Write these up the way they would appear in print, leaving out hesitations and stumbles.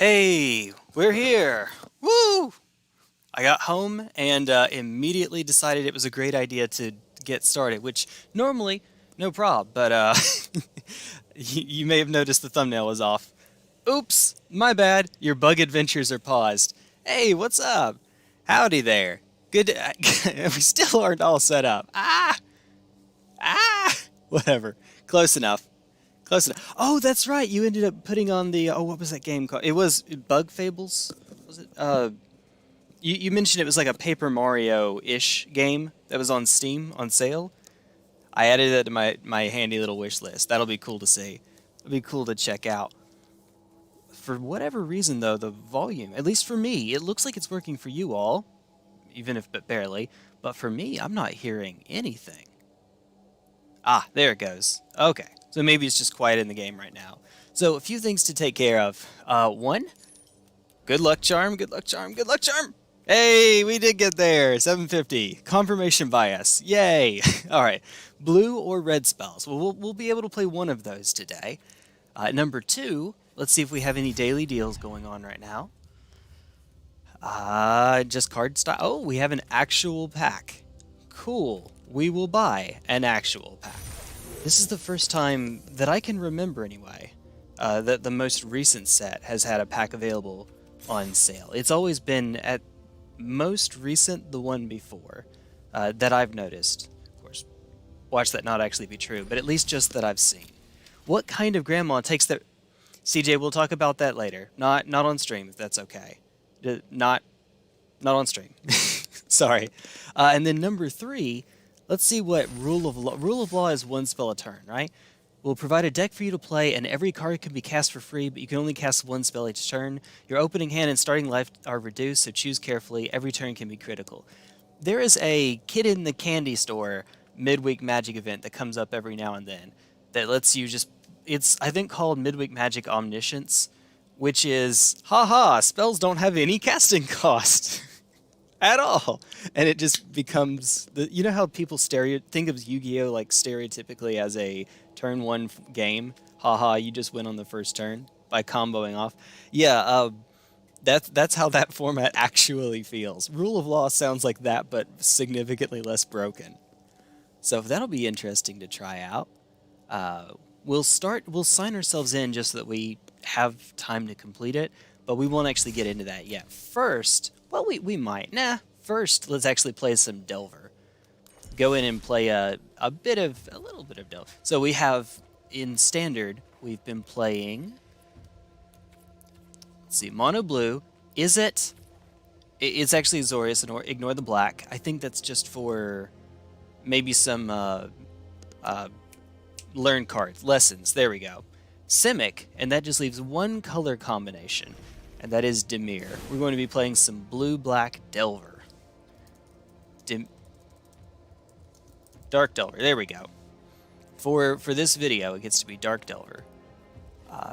Hey, we're here! Woo! I got home and immediately decided it was a great idea to get started, which normally, no prob, but you may have noticed the thumbnail was off. Oops, my bad, your bug adventures are paused. Hey, what's up? Howdy there. Good we still aren't all set up. Whatever. Close enough. Close enough. Oh, that's right. You ended up putting on the what was that game called? It was Bug Fables. Was it? You mentioned it was like a Paper Mario-ish game that was on Steam on sale. I added it to my handy little wish list. That'll be cool to see. It'll be cool to check out. For whatever reason, though, the volume, at least for me, it looks like it's working for you all, even if but barely. But for me, I'm not hearing anything. Ah, there it goes. Okay. So maybe it's just quiet in the game right now. So a few things to take care of. One, good luck charm, good luck charm, good luck charm. Hey, we did get there. 750. Confirmation bias. Yay. All right. Blue or red spells. Well, we'll be able to play one of those today. Number two, let's see if we have any daily deals going on right now. Just card style. Oh, we have an actual pack. Cool. We will buy an actual pack. This is the first time that I can remember, anyway, that the most recent set has had a pack available on sale. It's always been, at most recent, the one before that I've noticed. Of course, watch that not actually be true, but at least just that I've seen. What kind of grandma takes their... CJ, we'll talk about that later. Not on stream, if that's okay. Not on stream. Sorry. And then number three... Let's see what Rule of Law... Rule of Law is one spell a turn, right? We'll provide a deck for you to play, and every card can be cast for free, but you can only cast one spell each turn. Your opening hand and starting life are reduced, so choose carefully. Every turn can be critical. There is a Kid in the Candy Store midweek magic event that comes up every now and then that lets you just... It's, I think, called Midweek Magic Omniscience, which is, haha, spells don't have any casting cost. At all. And it just becomes... You know how people think of Yu-Gi-Oh! Like stereotypically as a turn one game? Haha, you just win on the first turn by comboing off. Yeah, that's how that format actually feels. Rule of Law sounds like that, but significantly less broken. So that'll be interesting to try out. We'll sign ourselves in just so that we have time to complete it, but we won't actually get into that yet. First... Well, we might. Nah. First, let's actually play some Delver. Go in and play a little bit of Delver. So we have, in Standard, we've been playing... Let's see, Mono Blue. Is it... It's actually Azorius, and ignore the black. I think that's just for maybe some learn cards. Lessons. There we go. Simic, and that just leaves one color combination. And that is Dimir. We're going to be playing some blue-black Delver. Dark Delver, there we go. For this video, it gets to be Dark Delver.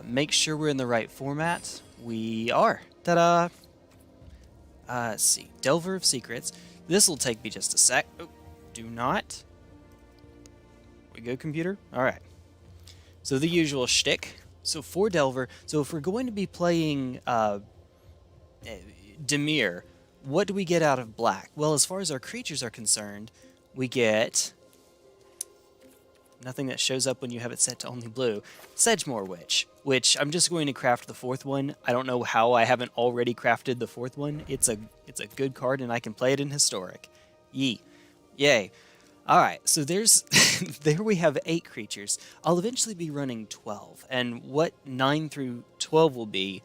Make sure we're in the right format. We are. Ta-da! Let's see. Delver of Secrets. This will take me just a sec. Oh, do not. We go, computer? Alright. So the usual shtick. So for Delver, so if we're going to be playing Dimir, what do we get out of black? Well, as far as our creatures are concerned, we get nothing that shows up when you have it set to only blue. Sedgemoor Witch, which I'm just going to craft the fourth one. I don't know how I haven't already crafted the fourth one. It's a good card, and I can play it in Historic. Yay. Alright, so there's there we have 8 creatures. I'll eventually be running 12, and what 9 through 12 will be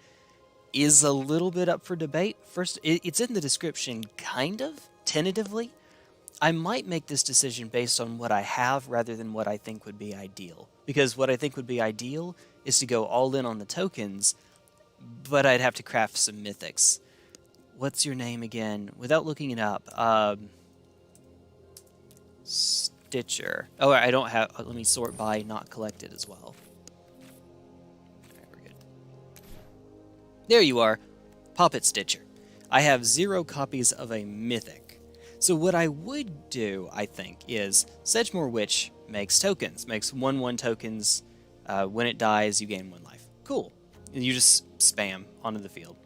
is a little bit up for debate. First, it's in the description, kind of, tentatively. I might make this decision based on what I have rather than what I think would be ideal. Because what I think would be ideal is to go all in on the tokens, but I'd have to craft some mythics. What's your name again? Without looking it up, Stitcher. Oh, I don't have... let me sort by not collected as well. Alright, we're good. There you are. Poppet Stitcher. I have 0 copies of a mythic. So what I would do, I think, is Sedgemoor Witch makes tokens. Makes 1/1 tokens. When it dies, you gain 1 life. Cool. You just spam onto the field.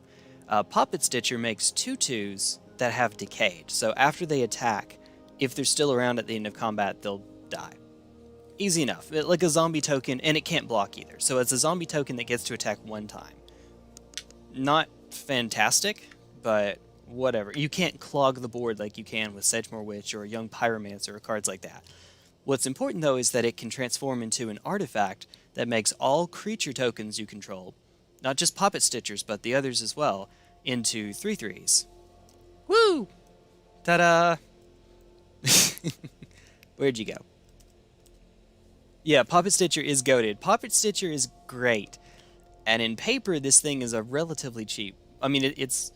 Poppet Stitcher makes 2/2s that have decayed. So after they attack, if they're still around at the end of combat, they'll die. Easy enough. Like a zombie token, and it can't block either. So it's a zombie token that gets to attack one time. Not fantastic, but whatever. You can't clog the board like you can with Sedgemoor Witch or Young Pyromancer or cards like that. What's important, though, is that it can transform into an artifact that makes all creature tokens you control, not just Poppet Stitchers, but the others as well, into 3/3s. Woo! Ta-da! Where'd you go? Yeah, Poppet Stitcher is goated. Poppet Stitcher is great. And in paper, this thing is a relatively cheap... I mean, it's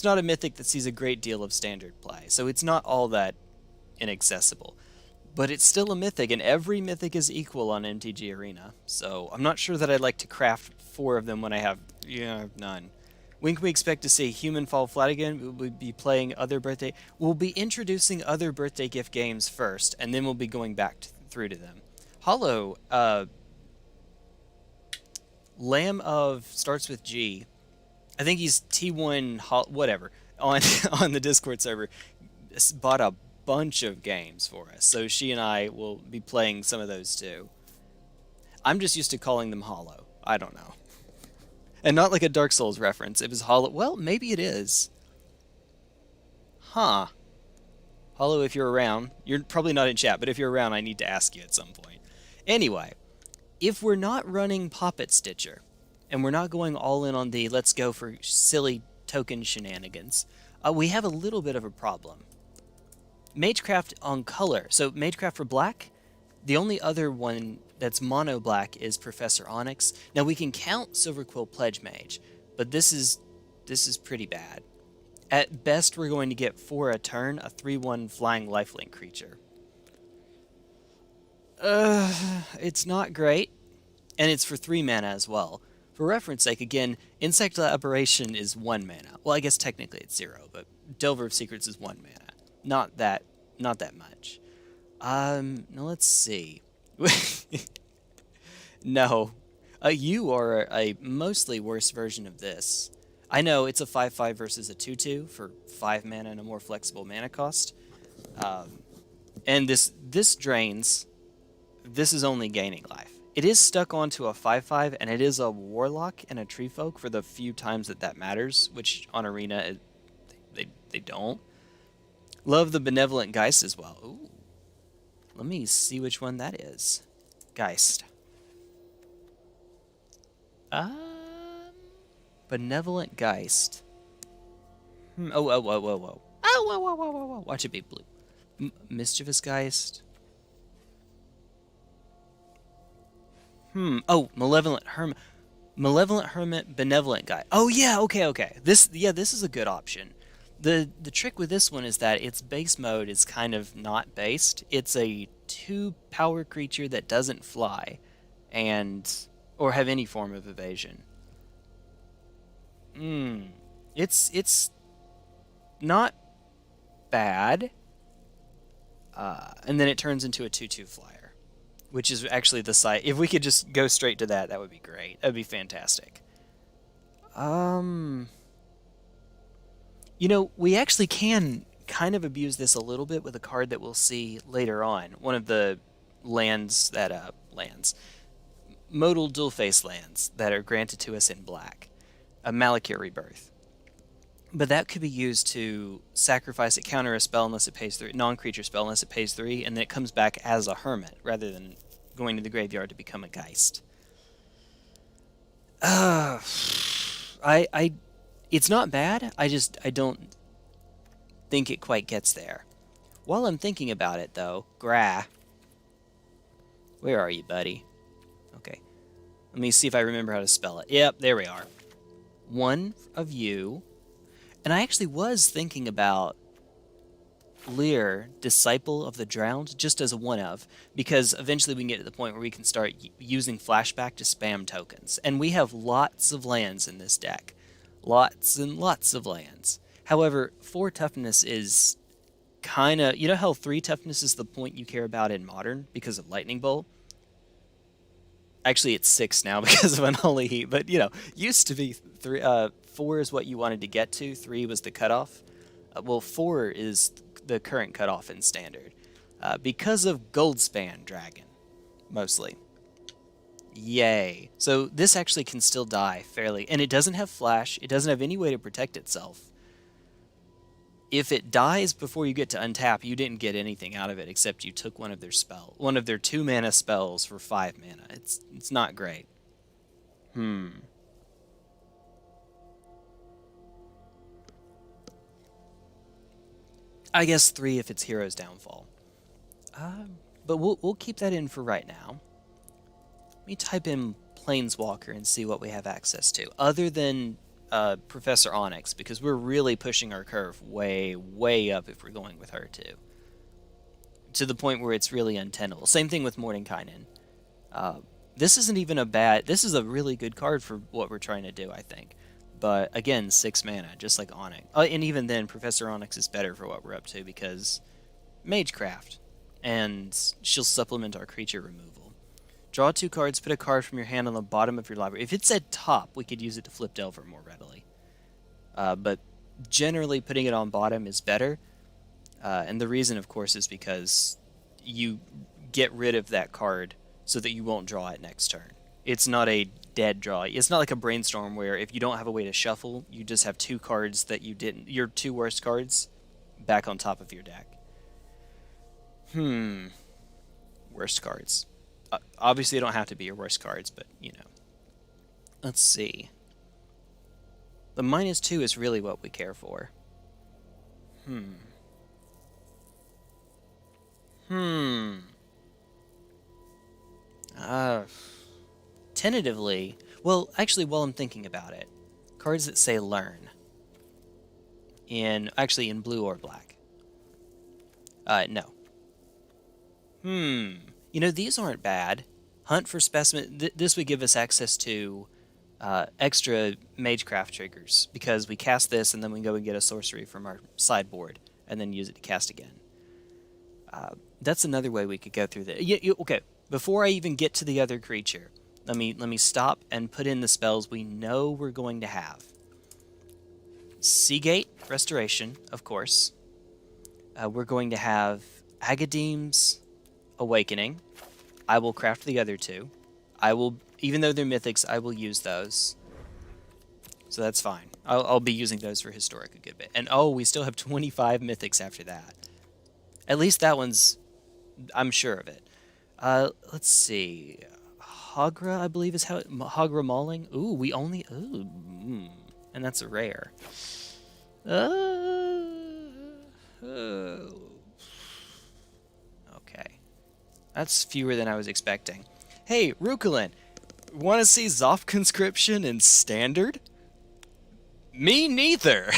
not a mythic that sees a great deal of standard play, so it's not all that inaccessible. But it's still a mythic, and every mythic is equal on MTG Arena. So I'm not sure that I'd like to craft 4 of them when I have none. When can we expect to see Human fall flat again? We'll be playing other birthday... We'll be introducing other birthday gift games first, and then we'll be going back through to them. Hollow, Lamb of starts with G. I think he's T1, whatever, on the Discord server. Bought a bunch of games for us, so she and I will be playing some of those too. I'm just used to calling them Hollow. I don't know. And not like a Dark Souls reference. It was Hollow. Well, maybe it is. Huh. Hollow, if you're around. You're probably not in chat, but if you're around, I need to ask you at some point. Anyway, if we're not running Poppet Stitcher, and we're not going all in on the let's go for silly token shenanigans, we have a little bit of a problem. Magecraft on color. So Magecraft for black, the only other one that's mono black is Professor Onyx. Now we can count Silverquill Pledge Mage, but this is pretty bad. At best, we're going to get for a turn a 3/1 flying lifelink creature. It's not great, and it's for 3 mana as well. For reference sake, again, Insect Aberration is 1 mana. Well, I guess technically it's 0, but Delver of Secrets is 1 mana. Not that much. Now let's see. No. You are a mostly worse version of this. I know it's a 5/5 versus a 2/2 for 5 mana and a more flexible mana cost. And this drains. This is only gaining life. It is stuck onto a 5/5, and it is a Warlock and a Tree Folk for the few times that matters, which on Arena, they don't. Love the Benevolent Geist as well. Ooh. Let me see which one that is. Geist. Benevolent Geist. Whoa. Oh, whoa. Watch it be blue. Mischievous Geist. Oh, Malevolent Hermit. Malevolent Hermit, Benevolent Guy. Oh, yeah, okay. This is a good option. The trick with this one is that its base mode is kind of not based. It's a 2-power creature that doesn't fly or have any form of evasion. It's not bad. And then it turns into a 2/2 flyer, which is actually the site. If we could just go straight to that would be great. That would be fantastic. You know, we actually can kind of abuse this a little bit with a card that we'll see later on. One of the lands that, modal dual-face lands that are granted to us in black. A Malakir Rebirth. But that could be used to sacrifice it, counter a spell unless it pays 3, non-creature spell unless it pays 3, and then it comes back as a hermit rather than going to the graveyard to become a Geist. It's not bad. I don't think it quite gets there. While I'm thinking about it, though, Gra. Where are you, buddy? Okay. Let me see if I remember how to spell it. Yep, there we are. One of you. And I actually was thinking about Lear, Disciple of the Drowned, just as a one-of, because eventually we can get to the point where we can start using Flashback to spam tokens. And we have lots of lands in this deck. Lots and lots of lands. However, 4 toughness is kind of... You know how 3 toughness is the point you care about in Modern because of Lightning Bolt? Actually, it's 6 now because of Unholy Heat, but, you know, used to be 3. 4 is what you wanted to get to, 3 was the cutoff. Well, 4 is the current cutoff in Standard. Because of Goldspan Dragon, mostly. Yay. So this actually can still die fairly, and it doesn't have flash, it doesn't have any way to protect itself. If it dies before you get to untap, you didn't get anything out of it except you took one of their 2 mana spells for 5 mana. It's not great. I guess 3 if it's Hero's Downfall. But we'll keep that in for right now. Let me type in Planeswalker and see what we have access to, other than Professor Onyx, because we're really pushing our curve way, way up if we're going with her too. To the point where it's really untenable. Same thing with Mordenkainen. This isn't even a bad... This is a really good card for what we're trying to do, I think. But again, 6 mana, just like Onyx. And even then, Professor Onyx is better for what we're up to, because Magecraft. And she'll supplement our creature removal. Draw 2 cards, put a card from your hand on the bottom of your library. If it's at top, we could use it to flip Delver more readily. But generally, putting it on bottom is better. And the reason, of course, is because you get rid of that card so that you won't draw it next turn. It's not a dead draw. It's not like a Brainstorm where if you don't have a way to shuffle, you just have 2 cards that you didn't... Your 2 worst cards back on top of your deck. Worst cards. Obviously, they don't have to be your worst cards, but, you know. Let's see. The -2 is really what we care for. Tentatively... Well, actually, while I'm thinking about it, cards that say Learn. Actually, in blue or black. No. You know, these aren't bad. Hunt for Specimen... this would give us access to extra Magecraft triggers, because we cast this and then we go and get a sorcery from our sideboard and then use it to cast again. That's another way we could go through this. Okay, before I even get to the other creature, let me stop and put in the spells we know we're going to have. Seagate Restoration, of course. We're going to have Agadeem's Awakening. I will craft the other 2. I will, even though they're mythics, I will use those. So that's fine. I'll be using those for Historic a good bit. And oh, we still have 25 mythics after that. At least that one's... I'm sure of it. Let's see. Hagra, I believe is how... Hagra Mauling. Ooh, we only... Ooh. And that's a rare. Okay. That's fewer than I was expecting. Hey, Rukulin, want to see Zoff Conscription in Standard? Me neither!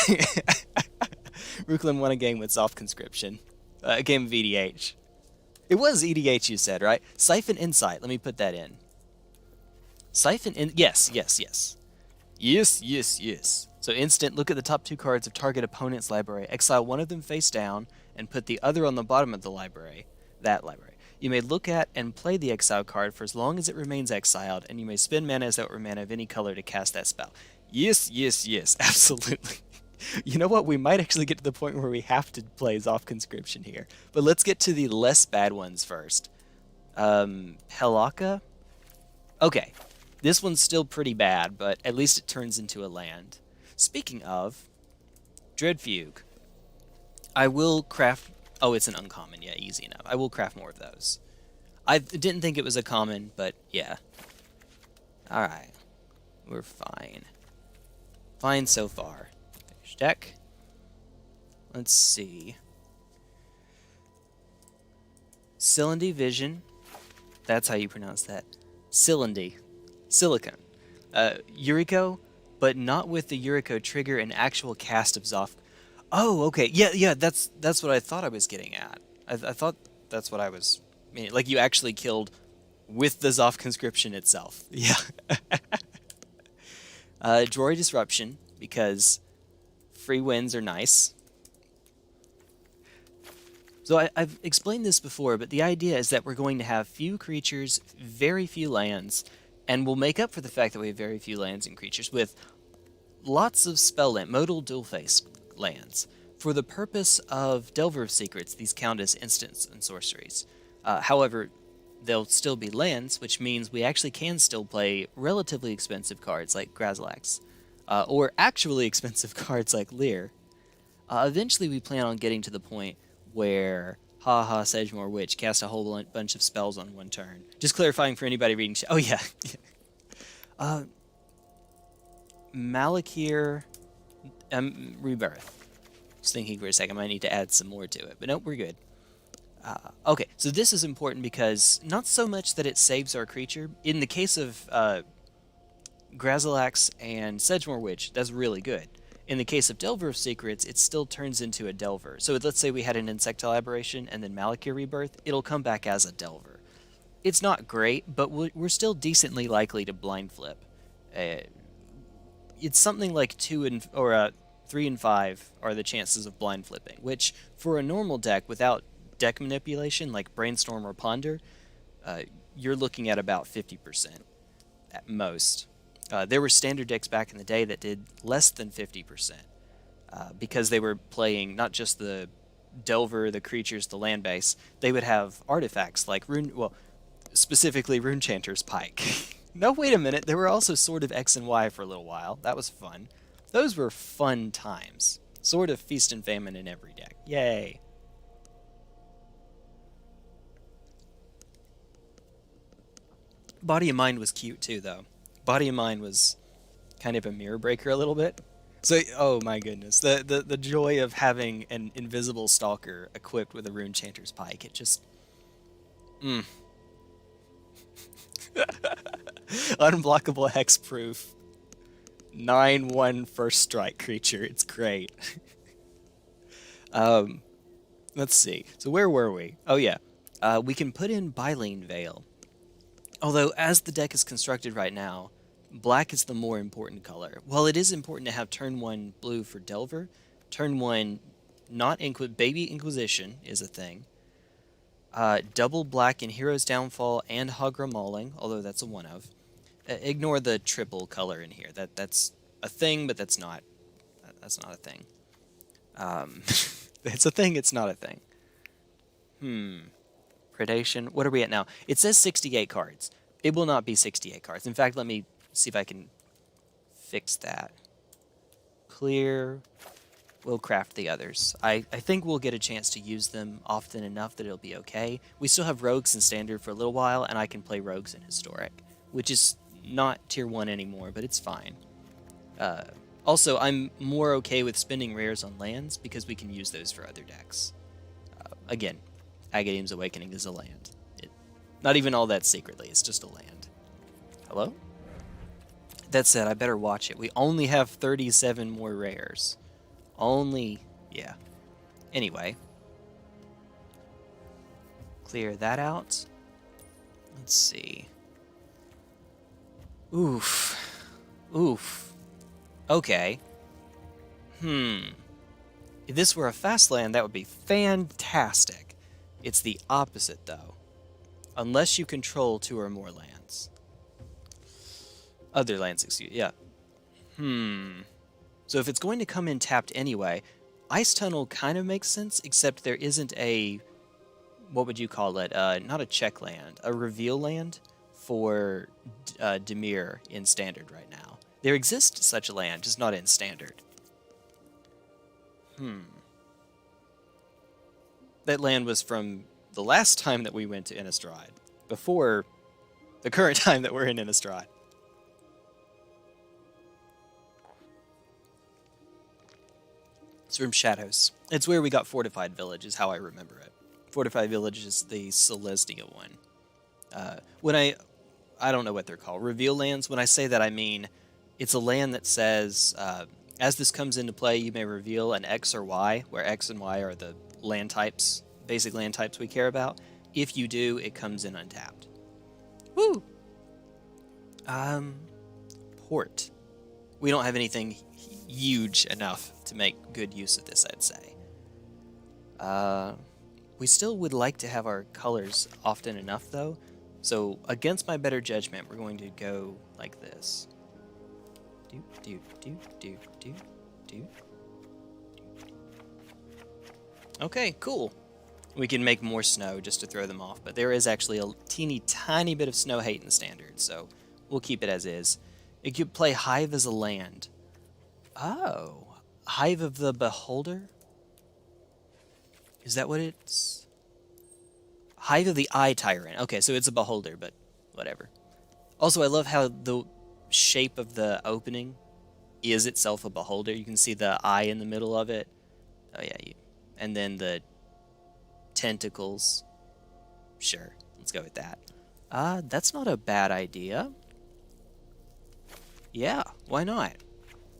Rukulin won a game with Zoff Conscription. A game of EDH. It was EDH, you said, right? Siphon Insight. Let me put that in. Siphon in... Yes. Yes. So instant, look at the top 2 cards of target opponent's library. Exile one of them face down, and put the other on the bottom of the library. That library. You may look at and play the exile card for as long as it remains exiled, and you may spend mana as outward mana of any color to cast that spell. Yes. Absolutely. You know what? We might actually get to the point where we have to play Zoff Conscription here. But let's get to the less bad ones first. Pelaka? Okay. This one's still pretty bad, but at least it turns into a land. Speaking of, Dread Fugue. I will craft... Oh, it's an uncommon. Yeah, easy enough. I will craft more of those. I didn't think it was a common, but yeah. Alright. We're fine. Fine so far. Finish deck. Let's see. Silundi Vision. That's how you pronounce that. Silundi. Silicon. Yuriko, but not with the Yuriko trigger and actual cast of Zoff. Oh, okay. Yeah, that's what I thought I was getting at. I thought that's what I was... like, you actually killed with the Zoff Conscription itself. Yeah. Jwari Disruption, because free wins are nice. So I've explained this before, but the idea is that we're going to have few creatures, very few lands, and we'll make up for the fact that we have very few lands and creatures with lots of spell land, modal dual face lands. For the purpose of Delver of Secrets, these count as instants and sorceries. However, they'll still be lands, which means we actually can still play relatively expensive cards like Grazilaxx, or actually expensive cards like Lear. Eventually, we plan on getting to the point where haha Sedgemoor Witch cast a whole bunch of spells on one turn. Just clarifying for anybody reading. Oh yeah, Malakir Rebirth. Was thinking for a second, I might need to add some more to it, but nope, we're good. Okay, so this is important because not so much that it saves our creature. In the case of Grazilaxx and Sedgemoor Witch, that's really good. In the case of Delver of Secrets, it still turns into a Delver. So let's say we had an Insectile Aberration and then Malakir Rebirth, it'll come back as a Delver. It's not great, but we're still decently likely to blind flip. It's something like 3 and 5 are the chances of blind flipping, which for a normal deck without deck manipulation like Brainstorm or Ponder, you're looking at about 50% at most. There were standard decks back in the day that did less than 50% because they were playing not just the Delver, the creatures, the land base. They would have artifacts like specifically Runechanter's Pike. No, wait a minute. There were also Sword of X and Y for a little while. That was fun. Those were fun times. Sword of Feast and Famine in every deck. Yay. Body of Mind was cute too, though. Body of Mind was kind of a mirror breaker a little bit. So, oh my goodness, the joy of having an invisible stalker equipped with a Runechanter's Pike, it just... Unblockable hexproof. 9/1 first strike creature, it's great. Let's see, so where were we? Oh yeah, we can put in Bylene Veil. Although, as the deck is constructed right now, black is the more important color. While it is important to have turn 1 blue for Delver, turn 1 not Baby Inquisition is a thing. Double black in Hero's Downfall and Hagra Mauling, although that's a one of. Ignore the triple color in here. That's a thing, but that's not a thing. It's a thing, it's not a thing. Predation. What are we at now? It says 68 cards. It will not be 68 cards. In fact, let me see if I can fix that. Clear. We'll craft the others. I think we'll get a chance to use them often enough that it'll be okay. We still have rogues in standard for a little while, and I can play rogues in historic, which is not tier 1 anymore, but it's fine. Also, I'm more okay with spending rares on lands because we can use those for other decks. Again, Agadeem's Awakening is a land. Not even all that secretly, it's just a land. Hello? That said, I better watch it. We only have 37 more rares. Yeah. Anyway. Clear that out. Let's see. Oof. Okay. If this were a fast land, that would be fantastic. It's the opposite, though. Unless you control 2 or more lands. Other lands, excuse me. Yeah. So if it's going to come in tapped anyway, Ice Tunnel kind of makes sense, except there isn't a... What would you call it? Not a check land. A reveal land for Dimir in Standard right now. There exists such a land, just not in Standard. That land was from the last time that we went to Innistrad, before the current time that we're in Innistrad. It's from Shadows. It's where we got Fortified Village, is how I remember it. Fortified Village is the Celestia one. When I don't know what they're called, reveal lands, when I say that I mean it's a land that says, as this comes into play, you may reveal an X or Y, where X and Y are the land types, basic land types we care about. If you do, it comes in untapped. Woo! Port. We don't have anything huge enough to make good use of this, I'd say. We still would like to have our colors often enough, though. So, against my better judgment, we're going to go like this. Do, do, do, do, do, do. Okay, cool. We can make more snow just to throw them off, but there is actually a teeny tiny bit of snow hate in standard, so we'll keep it as is. It could play Hive as a land. Oh, Hive of the Beholder? Is that what it's... Hive of the Eye Tyrant. Okay, so it's a Beholder, but whatever. Also, I love how the shape of the opening is itself a Beholder. You can see the eye in the middle of it. Oh yeah, and then the tentacles. Sure, let's go with that. That's not a bad idea. Yeah, why not?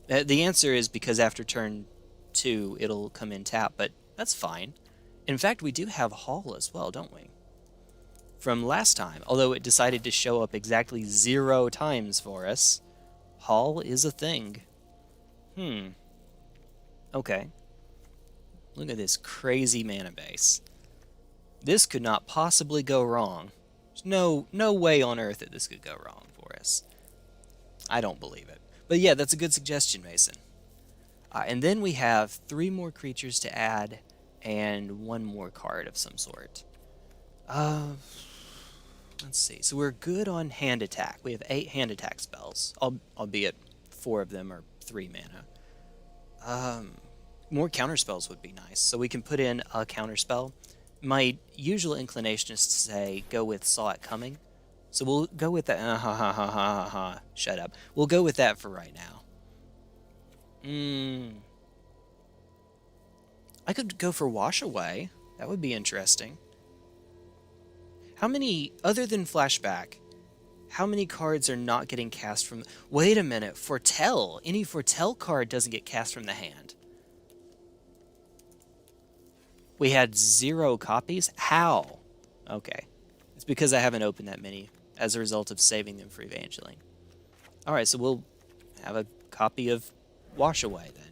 The answer is because after turn 2, it'll come in tap, but that's fine. In fact, we do have Hall as well, don't we? From last time, although it decided to show up exactly 0 times for us, Hall is a thing. Okay. Look at this crazy mana base. This could not possibly go wrong. There's no way on earth that this could go wrong for us. I don't believe it. But yeah, that's a good suggestion, Mason. And then we have 3 more creatures to add and 1 more card of some sort. Let's see. So we're good on hand attack. We have 8 hand attack spells, albeit 4 of them are 3 mana. More counter spells would be nice. So we can put in a counter spell. My usual inclination is to say go with Saw It Coming. So we'll go with that. Shut up. We'll go with that for right now. I could go for Wash Away. That would be interesting. How many, other than Flashback, how many cards are not getting cast from... Wait a minute, Foretell. Any Foretell card doesn't get cast from the hand. We had 0 copies? How? Okay. It's because I haven't opened that many as a result of saving them for Evangeline. Alright, so we'll have a copy of Wash Away then.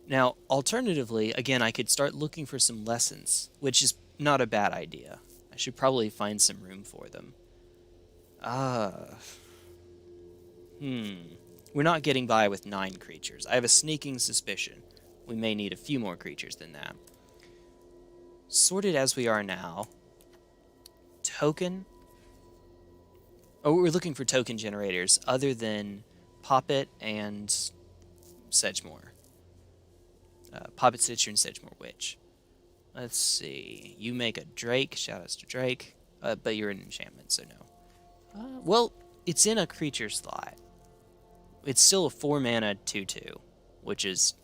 Now, alternatively, again, I could start looking for some lessons, which is not a bad idea. I should probably find some room for them. We're not getting by with 9 creatures. I have a sneaking suspicion we may need a few more creatures than that. Sorted as we are now. Token. Oh, we're looking for token generators other than Poppet and Sedgemoor. Poppet Stitcher and Sedgemoor Witch. Let's see. You make a Drake. Shoutouts to Drake. But you're an enchantment, so no. Well, it's in a creature slot. It's still a 4-mana 2/2, which is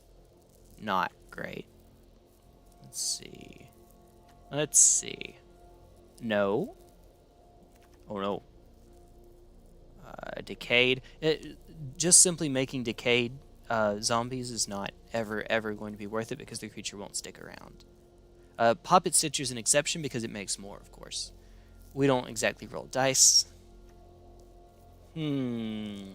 not great. Let's see. Let's see. No. Oh, no. Decayed. Just simply making Decayed zombies is not ever going to be worth it because the creature won't stick around. Poppet Stitcher is an exception because it makes more, of course. We don't exactly roll dice. You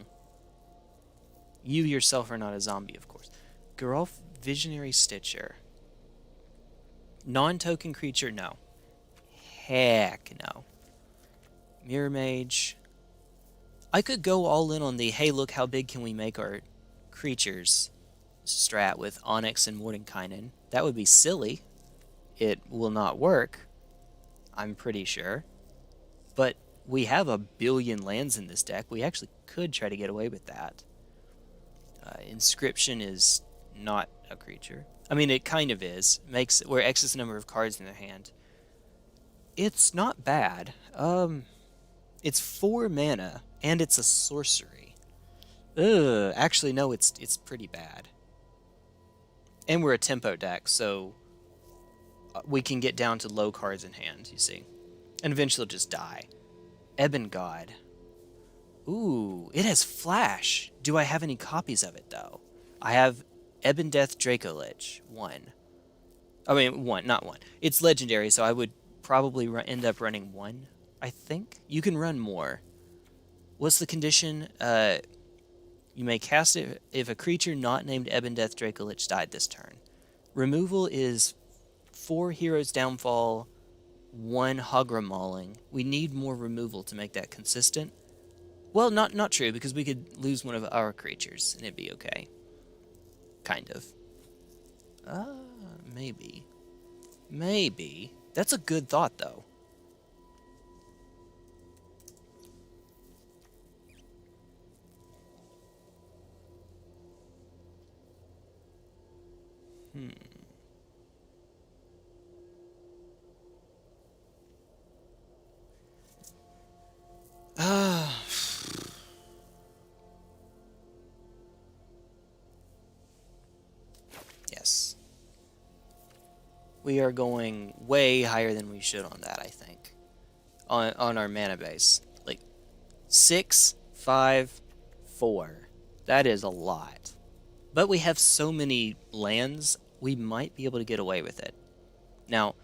yourself are not a zombie, of course. Geralf Visionary Stitcher. Non-token creature, no. Heck no. Mirror Mage. I could go all in on the, hey, look how big can we make our creatures strat with Onyx and Mordenkainen. That would be silly. It will not work, I'm pretty sure. But we have a billion lands in this deck. We actually could try to get away with that. Inscription is not a creature. I mean, it kind of is. Makes where excess number of cards in their hand. It's not bad. It's 4 mana, and it's a sorcery. Actually, no, it's pretty bad. And we're a tempo deck, so we can get down to low cards in hand, you see. And eventually it'll just die. Ebon God. Ooh, it has Flash. Do I have any copies of it, though? I have Ebon Death Dracolich. 1. I mean, 1, not 1. It's legendary, so I would probably end up running 1, I think. You can run more. What's the condition? You may cast it if a creature not named Ebon Death Dracolich died this turn. Removal is 4 Heroes Downfall, 1 Hagra Mauling. We need more removal to make that consistent. Well, not true, because we could lose one of our creatures, and it'd be okay. Kind of. Maybe. Maybe. That's a good thought, though. Yes. We are going way higher than we should on that, I think. On our mana base. Like, 6, 5, 4. That is a lot. But we have so many lands, we might be able to get away with it. Now,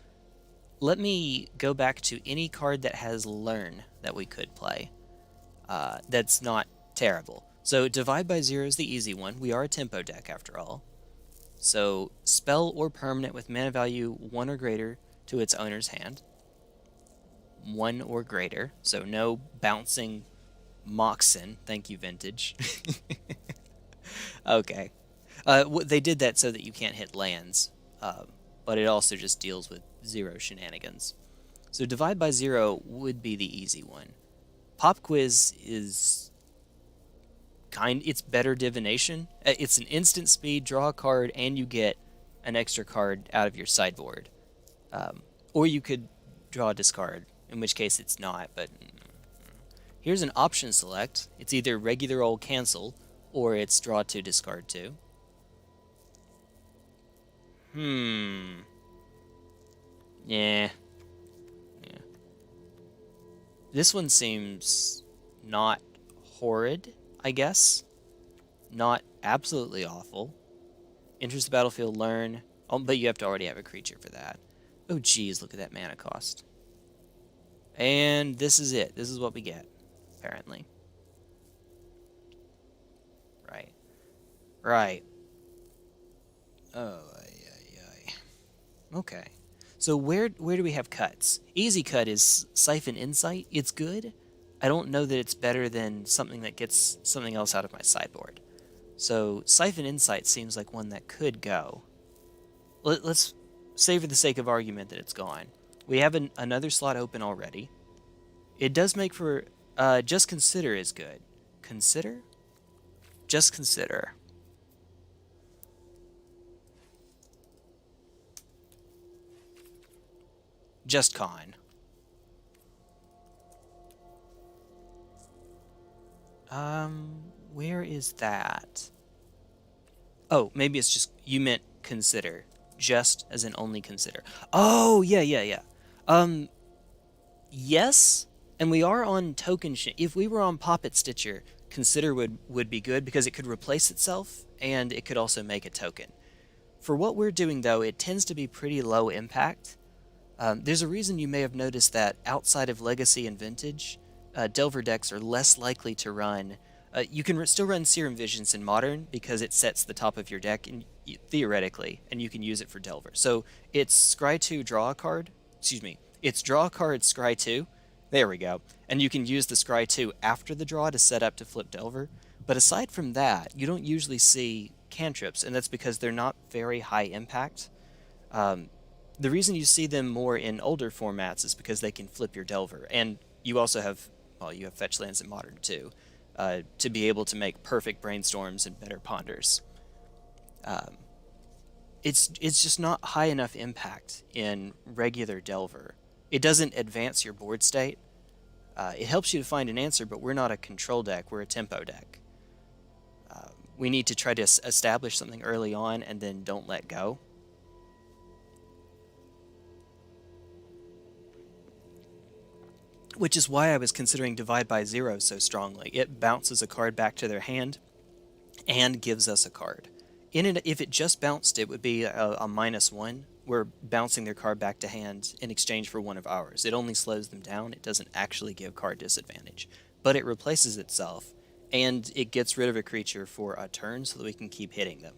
let me go back to any card that has Learn that we could play. That's not terrible. So Divide by Zero is the easy one. We are a tempo deck after all. So spell or permanent with mana value 1 or greater to its owner's hand. 1 or greater. So no bouncing Moxen. Thank you, Vintage. Okay. They did that so that you can't hit lands. But it also just deals with 0 shenanigans. So Divide by Zero would be the easy one. Pop Quiz is it's better divination. It's an instant speed, draw a card, and you get an extra card out of your sideboard. Or you could draw a discard, in which case it's not, but here's an option select. It's either regular old cancel, or it's draw 2, discard 2. Yeah. This one seems not horrid, I guess. Not absolutely awful. Enters the battlefield, learn. Oh, but you have to already have a creature for that. Oh, geez, look at that mana cost. And this is it. This is what we get, apparently. Right. Right. Oh, okay. So where do we have cuts? Easy cut is Siphon Insight. It's good. I don't know that it's better than something that gets something else out of my sideboard. So Siphon Insight seems like one that could go. Let's say for the sake of argument that it's gone. We have another slot open already. It does make for... Just Consider is good. Consider? Just Consider. Just Con. Where is that? Oh, maybe it's just, you meant Consider. Just as in only Consider. Oh, yeah. Yes, and we are on token... If we were on Poppet Stitcher, Consider would be good because it could replace itself, and it could also make a token. For what we're doing, though, it tends to be pretty low impact. There's a reason you may have noticed that outside of Legacy and Vintage, Delver decks are less likely to run... you can still run Serum Visions in Modern because it sets the top of your deck, theoretically, and you can use it for Delver. So it's Scry 2, draw a card. Excuse me. It's draw a card, Scry 2. There we go. And you can use the Scry 2 after the draw to set up to flip Delver. But aside from that, you don't usually see cantrips, and that's because they're not very high impact. The reason you see them more in older formats is because they can flip your Delver. And you also have, well, you have fetch lands in Modern too, to be able to make perfect brainstorms and better ponders. It's just not high enough impact in regular Delver. It doesn't advance your board state. It helps you to find an answer, but we're not a control deck, we're a tempo deck. We need to try to establish something early on and then don't let go. Which is why I was considering Divide by Zero so strongly. It bounces a card back to their hand and gives us a card. If it just bounced, it would be a -1. We're bouncing their card back to hand in exchange for one of ours. It only slows them down. It doesn't actually give card disadvantage. But it replaces itself, and it gets rid of a creature for a turn so that we can keep hitting them.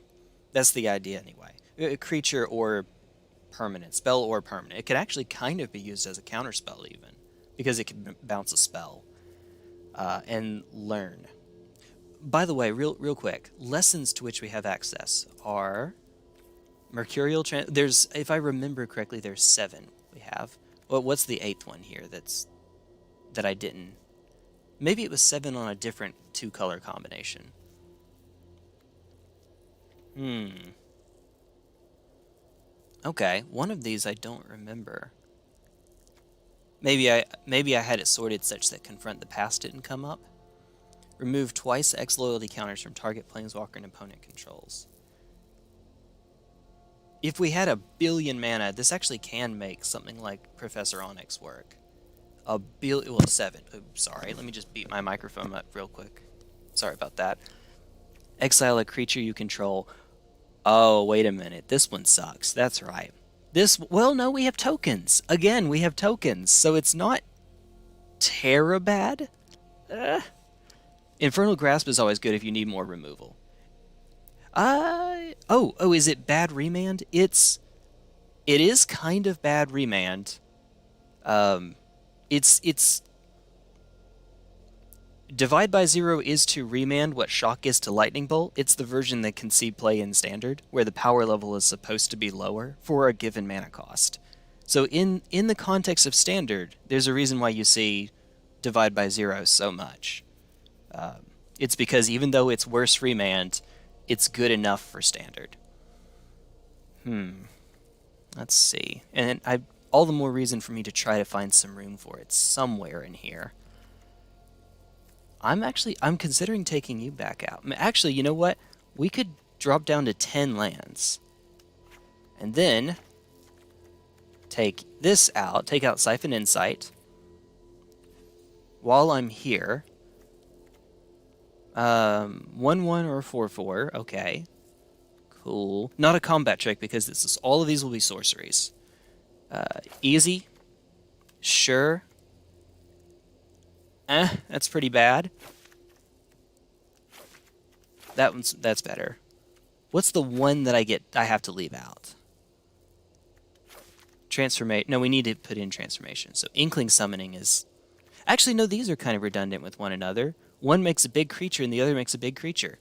That's the idea anyway. A creature or permanent, spell or permanent. It could actually kind of be used as a counterspell even, because it can bounce a spell. And learn. By the way, real quick, lessons to which we have access are Mercurial. There's, if I remember correctly, there's 7 we have. Well, what's the 8th one here? That I didn't. Maybe it was 7 on a different 2-color combination. Okay, one of these I don't remember. Maybe I had it sorted such that Confront the Past didn't come up. Remove twice X loyalty counters from target planeswalker and opponent controls. If we had a billion mana, this actually can make something like Professor Onyx work. Well, 7. Oops, sorry, let me just beat my microphone up real quick. Sorry about that. Exile a creature you control. Oh, wait a minute. This one sucks. That's right. Well, no, we have tokens. Again, we have tokens, so it's not bad. Infernal Grasp is always good if you need more removal. Is it bad remand? It is kind of bad remand. It's Divide by 0 is to remand what Shock is to Lightning Bolt. It's the version that can see play in Standard, where the power level is supposed to be lower for a given mana cost. So in the context of Standard, there's a reason why you see Divide by 0 so much. It's because even though it's worse remand, it's good enough for Standard. Let's see. And all the more reason for me to try to find some room for it somewhere in here. I'm considering taking you back out. Actually, you know what? We could drop down to 10 lands. And then take this out, take out Siphon Insight. While I'm here, 1/1 or 4/4, okay. Cool. Not a combat trick because all of these will be sorceries. Easy. Sure. That's pretty bad. That's better. What's the one that I have to leave out? Transformate. No, we need to put in transformation. So Inkling Summoning is... Actually, no, these are kind of redundant with one another. One makes a big creature and the other makes a big creature.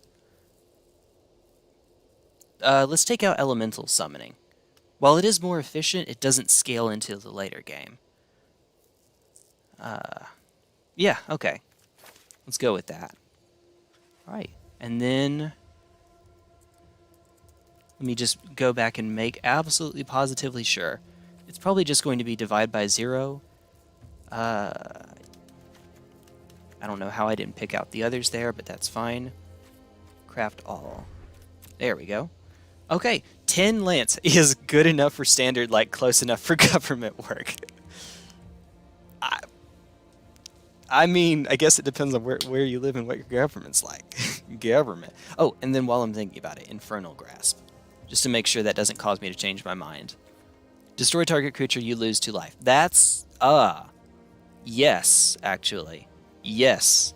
Let's take out Elemental Summoning. While it is more efficient, it doesn't scale into the later game. Yeah, okay. Let's go with that. All right. And then let me just go back and make absolutely positively sure. It's probably just going to be Divide by 0. I don't know how I didn't pick out the others there, but that's fine. Craft all. There we go. Okay, 10 lands is good enough for Standard, like close enough for government work. I mean, I guess it depends on where you live and what your government's like. Government. Oh, and then while I'm thinking about it, Infernal Grasp. Just to make sure that doesn't cause me to change my mind. Destroy target creature, you lose 2 life. That's, yes, actually. Yes.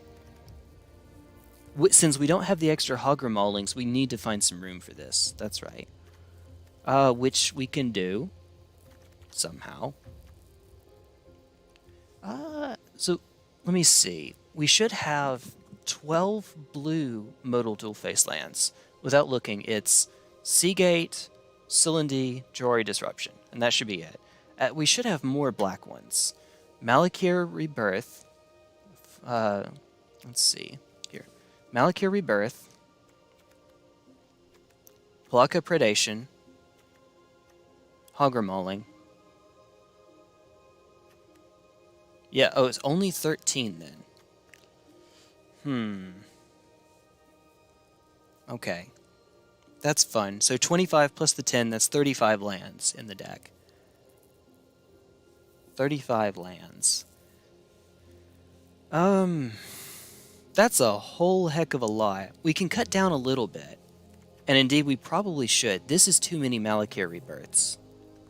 Since we don't have the extra Hagra Maulings, we need to find some room for this. That's right. Which we can do. Somehow. So... Let me see. We should have 12 blue modal dual face lands. Without looking, it's Seagate, Silundi, Jwari Disruption, and that should be it. We should have more black ones. Malakir Rebirth. Let's see. Here. Malakir Rebirth. Plaka Predation. Hagra Mauling. Yeah, oh, it's only 13 then. Okay. That's fun. So 25 plus the 10, that's 35 lands in the deck. 35 lands. That's a whole heck of a lot. We can cut down a little bit. And indeed, we probably should. This is too many Malakir Rebirths.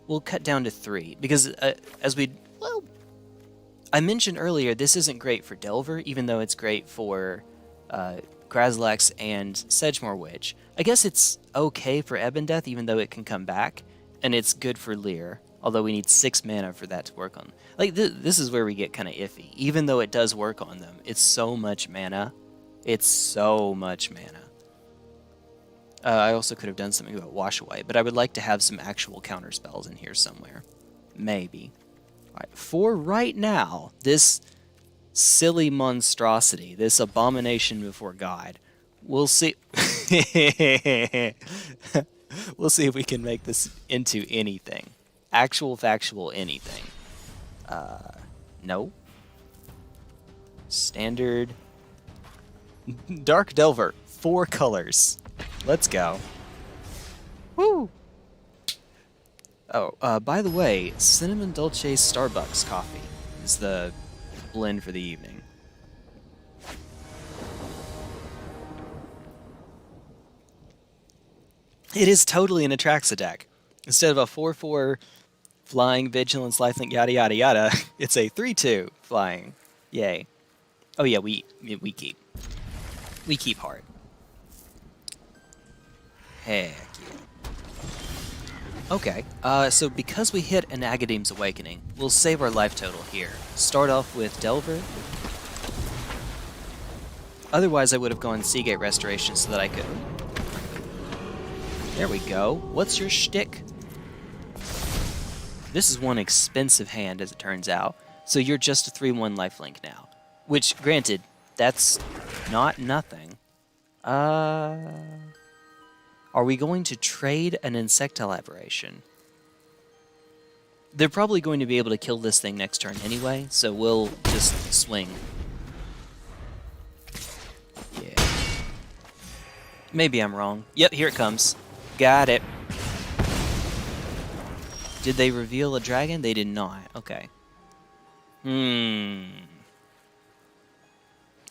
We'll cut down to 3. Because, I mentioned earlier, this isn't great for Delver, even though it's great for Grazilaxx and Sedgemoor Witch. I guess it's okay for Ebon Death, even though it can come back. and it's good for Lear. Although we need 6 mana for that to work on. Like, this is where we get kind of iffy. Even though it does work on them, it's so much mana. It's so much mana. I also could have done something about Wash Away, but I would like to have some actual counter spells in here somewhere. Maybe. Alright, for right now, this silly monstrosity, this abomination before God, we'll see... we'll see if we can make this into anything. Actual, factual, anything. No. Standard. Dark Delver. 4 colors. Let's go. Woo! Oh, by the way, Cinnamon Dolce Starbucks coffee is the blend for the evening. It is totally an Atraxa deck. Instead of a 4/4 flying, vigilance, lifelink, yada yada yada, it's a 3/2 flying. Yay. Oh yeah, we keep. We keep hard. Heck yeah. Okay, so because we hit an Agadeem's Awakening, we'll save our life total here. Start off with Delver. Otherwise I would have gone Seagate Restoration so that I could... There we go. What's your shtick? This is one expensive hand, as it turns out. So you're just a 3/1 lifelink now. Which, granted, that's not nothing. Are we going to trade an Insectile Aberration? They're probably going to be able to kill this thing next turn anyway, so we'll just swing. Yeah. Maybe I'm wrong. Yep, here it comes. Got it. Did they reveal a dragon? They did not. Okay.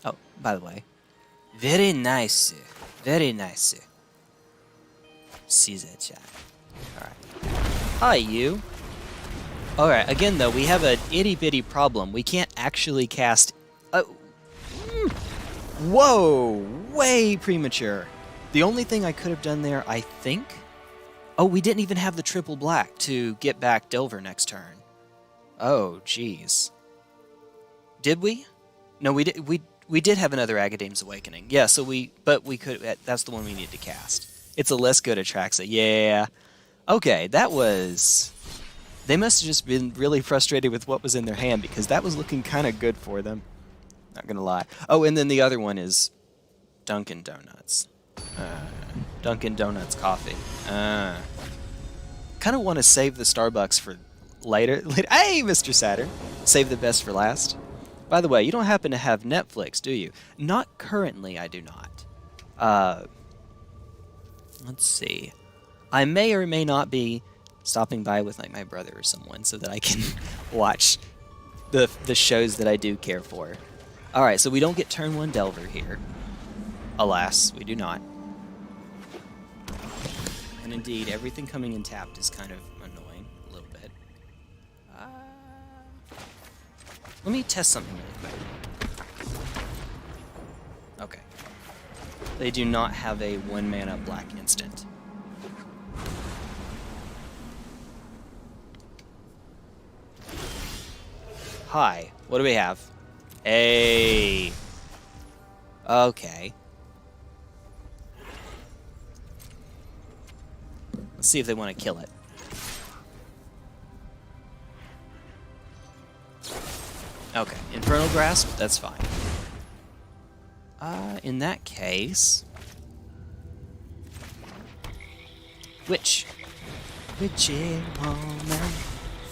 Oh, by the way. Very nice. Very nice. See that chat. Alright. Hi, you. Alright, again though, we have an itty-bitty problem. We can't actually cast... Whoa! Way premature. The only thing I could have done there, I think... Oh, we didn't even have the triple black to get back Delver next turn. Oh, jeez. Did we? No, we did. We did have another Agadeem's Awakening. Yeah, so but we could. That's the one we needed to cast. It's a less good Atraxa. Yeah. Okay, that was. They must have just been really frustrated with what was in their hand because that was looking kind of good for them. Not gonna lie. Oh, and then the other one is Dunkin' Donuts. Dunkin' Donuts coffee. Kind of want to save the Starbucks for later. Hey, Mr. Saturn! Save the best for last. By the way, you don't happen to have Netflix, do you? Not currently, I do not. Let's see. I may or may not be stopping by with like my brother or someone so that I can watch the shows that I do care for. Alright, so we don't get turn 1 Delver here. Alas, we do not. And indeed, everything coming in tapped is kind of annoying, a little bit. Let me test something really quick. Okay. They do not have a 1-mana black instant. Hi, what do we have? Hey. Okay. Let's see if they want to kill it. Okay, Infernal Grasp, that's fine. In that case... Witch.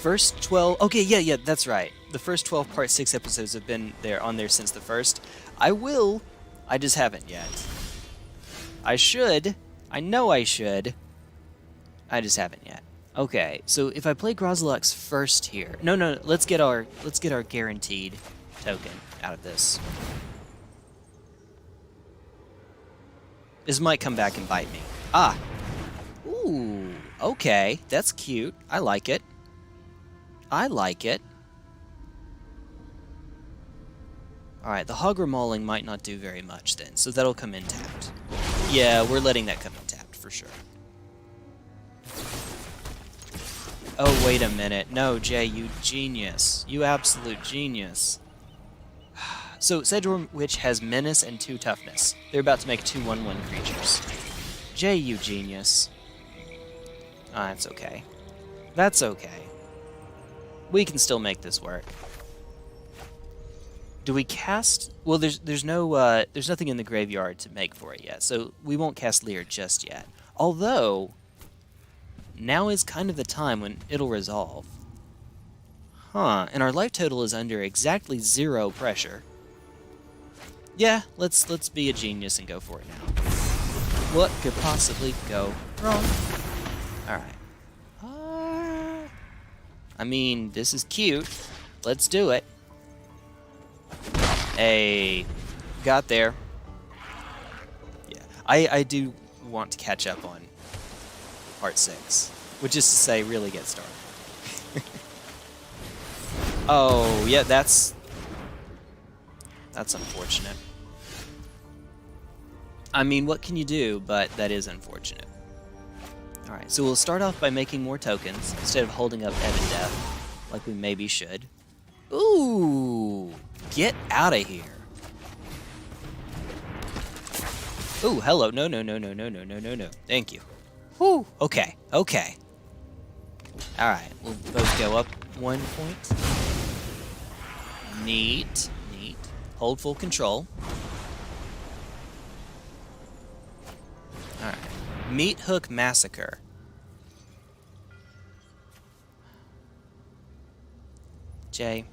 First 12... Okay, yeah, that's right. The first 12 Part 6 episodes have been on there since the first. I will. I just haven't yet. I should. I know I should. I just haven't yet. Okay, so if I play Grazilaxx first here... No, let's get our guaranteed token out of this. This might come back and bite me. Ah! Ooh, okay, that's cute. I like it. I like it. Alright, the Hagra Mauling might not do very much then, so that'll come in tapped. Yeah, we're letting that come in tapped, for sure. Oh, wait a minute. No, Jay, you genius. You absolute genius. So, Sedgemoor Witch has Menace and 2 Toughness. They're about to make 2 1/1 creatures. Jay, you genius. Ah, that's okay. That's okay. We can still make this work. Do we cast... Well, there's nothing in the graveyard to make for it yet, so we won't cast Leer just yet. Although, now is kind of the time when it'll resolve. Huh, and our life total is under exactly 0 pressure. Yeah, let's be a genius and go for it now. What could possibly go wrong? Alright. I mean, this is cute. Let's do it. Hey, got there. Yeah, I do want to catch up on Part 6, which is to say, really get started. Oh, yeah, that's unfortunate. I mean, what can you do, but that is unfortunate. Alright, so we'll start off by making more tokens, instead of holding up Ebon Death, like we maybe should. Ooh! Get out of here! Ooh, hello. No. Thank you. Whew. Okay. Alright, we'll both go up 1 point. Neat. Hold full control. Alright. Meat Hook Massacre. Jay.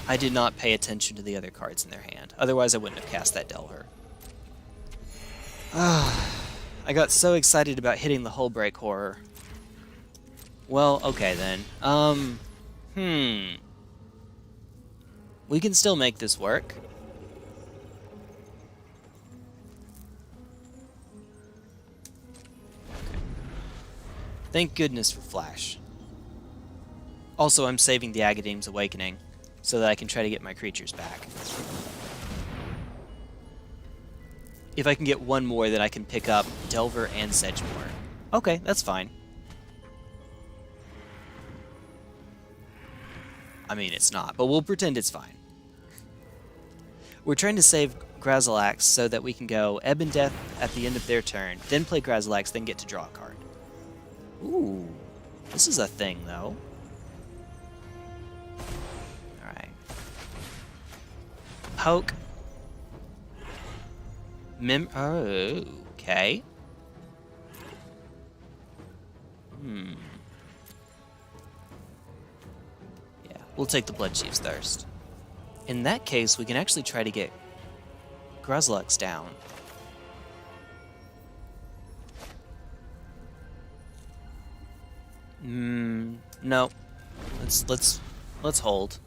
I did not pay attention to the other cards in their hand. Otherwise, I wouldn't have cast that Delver. I got so excited about hitting the Hull Break Horror. Well, okay then. We can still make this work. Okay. Thank goodness for Flash. Also, I'm saving the Agadeem's Awakening, so that I can try to get my creatures back. If I can get one more, then I can pick up Delver and Sedgemoor. Okay, that's fine. I mean, it's not, but we'll pretend it's fine. We're trying to save Grazilaxx so that we can go Ebon Death at the end of their turn, then play Grazilaxx, then get to draw a card. Ooh, this is a thing, though. Poke. Oh, okay. Yeah, we'll take the Bloodchief's Thirst. In that case, we can actually try to get Grazilaxx down. No. Let's hold.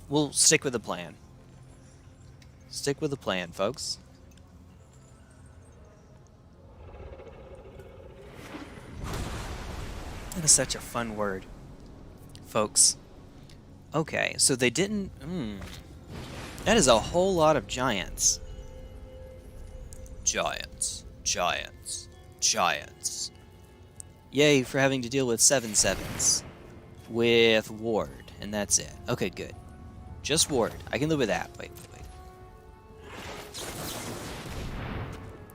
We'll stick with the plan. Stick with the plan, folks. That is such a fun word. Folks. Okay, so they didn't... That is a whole lot of giants. Giants. Yay for having to deal with 7/7s. With Ward, and that's it. Okay, good. Just Ward. I can live with that. Wait.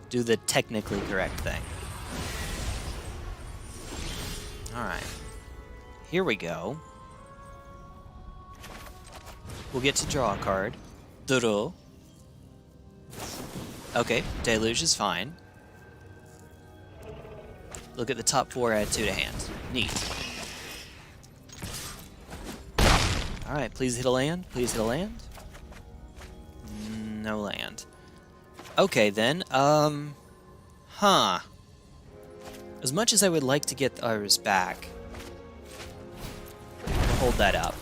Do the technically correct thing. Alright. Here we go. We'll get to draw a card. Duro. Okay, Deluge is fine. Look at the top 4, add 2 to hand. Neat. Alright, please hit a land. No land. Okay, then, As much as I would like to get ours back, we'll hold that up.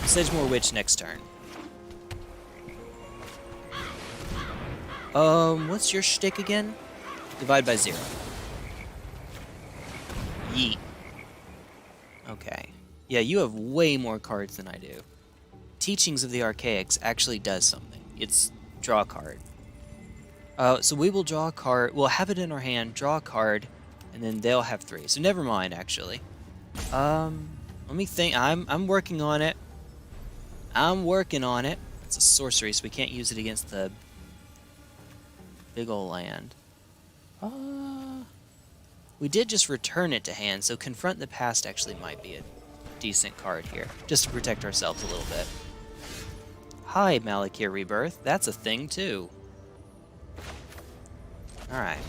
Sedgemoor Witch next turn. What's your shtick again? Divide by 0. Yeet. Okay. Yeah, you have way more cards than I do. Teachings of the Archaics actually does something. It's draw a card. So we will draw a card. We'll have it in our hand, draw a card, and then they'll have 3. So never mind, actually. Let me think. I'm working on it. I'm working on it. It's a sorcery, so we can't use it against the big ol' land. We did just return it to hand, so Confront the Past actually might be a decent card here, just to protect ourselves a little bit. Hi, Malakir Rebirth. That's a thing, too. Alright.